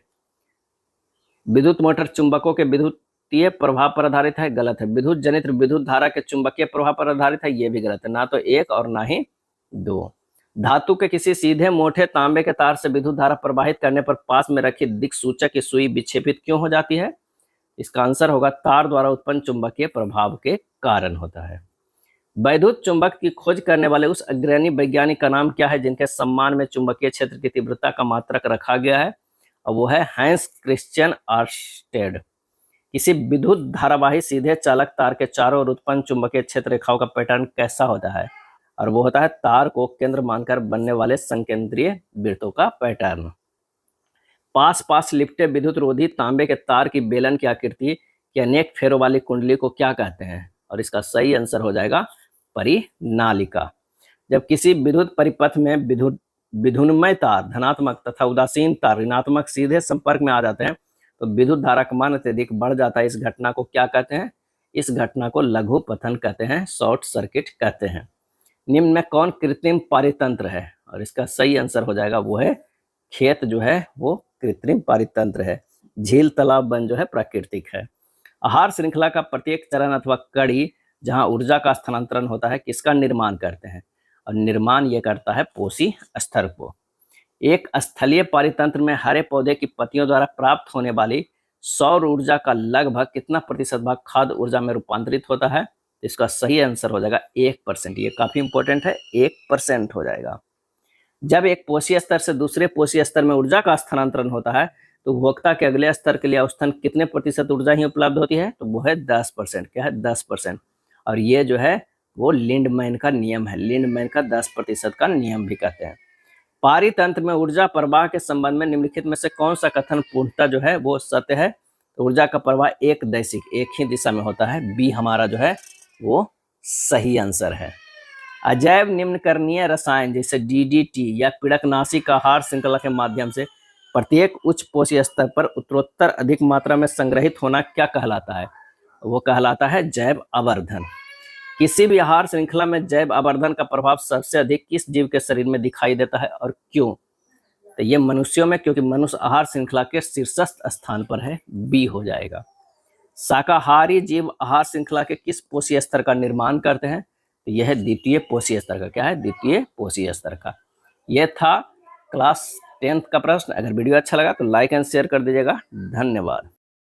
A: विद्युत मोटर चुंबकों के विद्युतीय प्रभाव पर आधारित है, गलत है। विद्युत जनित विद्युत धारा के चुंबकीय प्रभाव पर आधारित है, ये भी गलत है। ना तो एक और ना ही दो। धातु के किसी सीधे मोटे तांबे के तार से विद्युत धारा प्रवाहित करने पर पास में रखी दिक्सूचक की सुई विक्षेपित क्यों हो जाती है? इसका आंसर होगा तार द्वारा उत्पन्न चुंबकीय प्रभाव के कारण होता है। वैद्युत चुंबक की खोज करने वाले उस अग्रणी वैज्ञानिक का नाम क्या है जिनके सम्मान में चुंबकीय क्षेत्र की तीव्रता का मात्रक रखा गया है? और वो है हैंस क्रिश्चियन आर्स्टेड। किसी विद्युत धारावाही सीधे चालक तार के चारों ओर उत्पन्न चुंबकीय क्षेत्र रेखाओं का पैटर्न कैसा होता है? और वो होता है तार को केंद्र मानकर बनने वाले संकेंद्रीय वृत्तों का पैटर्न। पास पास लिपटे विद्युत रोधी तांबे के तार की बेलन की आकृति की अनेक फेरों वाली कुंडली को क्या कहते हैं? और इसका सही आंसर हो जाएगा परिनालिका। जब किसी विद्युत परिपथ में विधुन्मय तार धनात्मक तथा उदासीन तार ऋणात्मक सीधे संपर्क में आ जाते हैं तो विद्युत धारा का मान अत्यधिक बढ़ जाता है। इस घटना को क्या कहते हैं? इस घटना को लघु पतन कहते हैं, शॉर्ट सर्किट कहते हैं। निम्न में कौन कृत्रिम पारितंत्र है? और इसका सही आंसर हो जाएगा वो है खेत जो है वो कृत्रिम पारितंत्र है। झील तालाब वन जो है प्राकृतिक है। आहार श्रृंखला का प्रत्येक चरण अथवा कड़ी जहां ऊर्जा का स्थानांतरण होता है किसका निर्माण करते हैं? और निर्माण ये करता है पोषी स्तर को। एक स्थलीय पारितंत्र में हरे पौधे की पत्तियों द्वारा प्राप्त होने वाली सौर ऊर्जा का लगभग कितना प्रतिशत भाग खाद्य ऊर्जा में रूपांतरित होता है? इसका सही आंसर हो जाएगा 1%। ये काफी इंपॉर्टेंट है, 1% हो जाएगा। जब एक पोषी स्तर से दूसरे पोषी स्तर में ऊर्जा का स्थानांतरण होता है तो उपभोक्ता के अगले स्तर के लिए औसतन कितने प्रतिशत ऊर्जा ही उपलब्ध होती है? तो वो है 10%। क्या है? 10%। और ये जो है वो लिंडमैन का नियम है। लिंडमैन का 10% का नियम भी कहते हैं। पारितंत्र में ऊर्जा प्रवाह के संबंध में निम्नलिखित में से कौन सा कथन पूर्णतः जो है वो सत्य है? तो ऊर्जा का प्रवाह एक दैशिक एक ही दिशा में होता है। बी हमारा जो है वो सही आंसर है। अजैव निम्नकरणीय रसायन जैसे डीडीटी या पीड़कनाशी का आहार श्रृंखला के माध्यम से प्रत्येक उच्च पोषी स्तर पर उत्तरोत्तर अधिक मात्रा में संग्रहित होना क्या कहलाता है? वो कहलाता है जैव आवर्धन। किसी भी आहार श्रृंखला में जैव आवर्धन का प्रभाव सबसे अधिक किस जीव के शरीर में दिखाई देता है और क्यों? तो ये मनुष्यों में, क्योंकि मनुष्य आहार श्रृंखला के शीर्षस्थ स्थान पर है। बी हो जाएगा। शाकाहारी जीव आहार श्रृंखला के किस पोषी स्तर का निर्माण करते हैं? तो यह है द्वितीय पोषी स्तर का। क्या है? द्वितीय पोषी स्तर का। यह था क्लास 10th का प्रश्न। अगर वीडियो अच्छा लगा तो लाइक एंड शेयर कर दीजिएगा। धन्यवाद।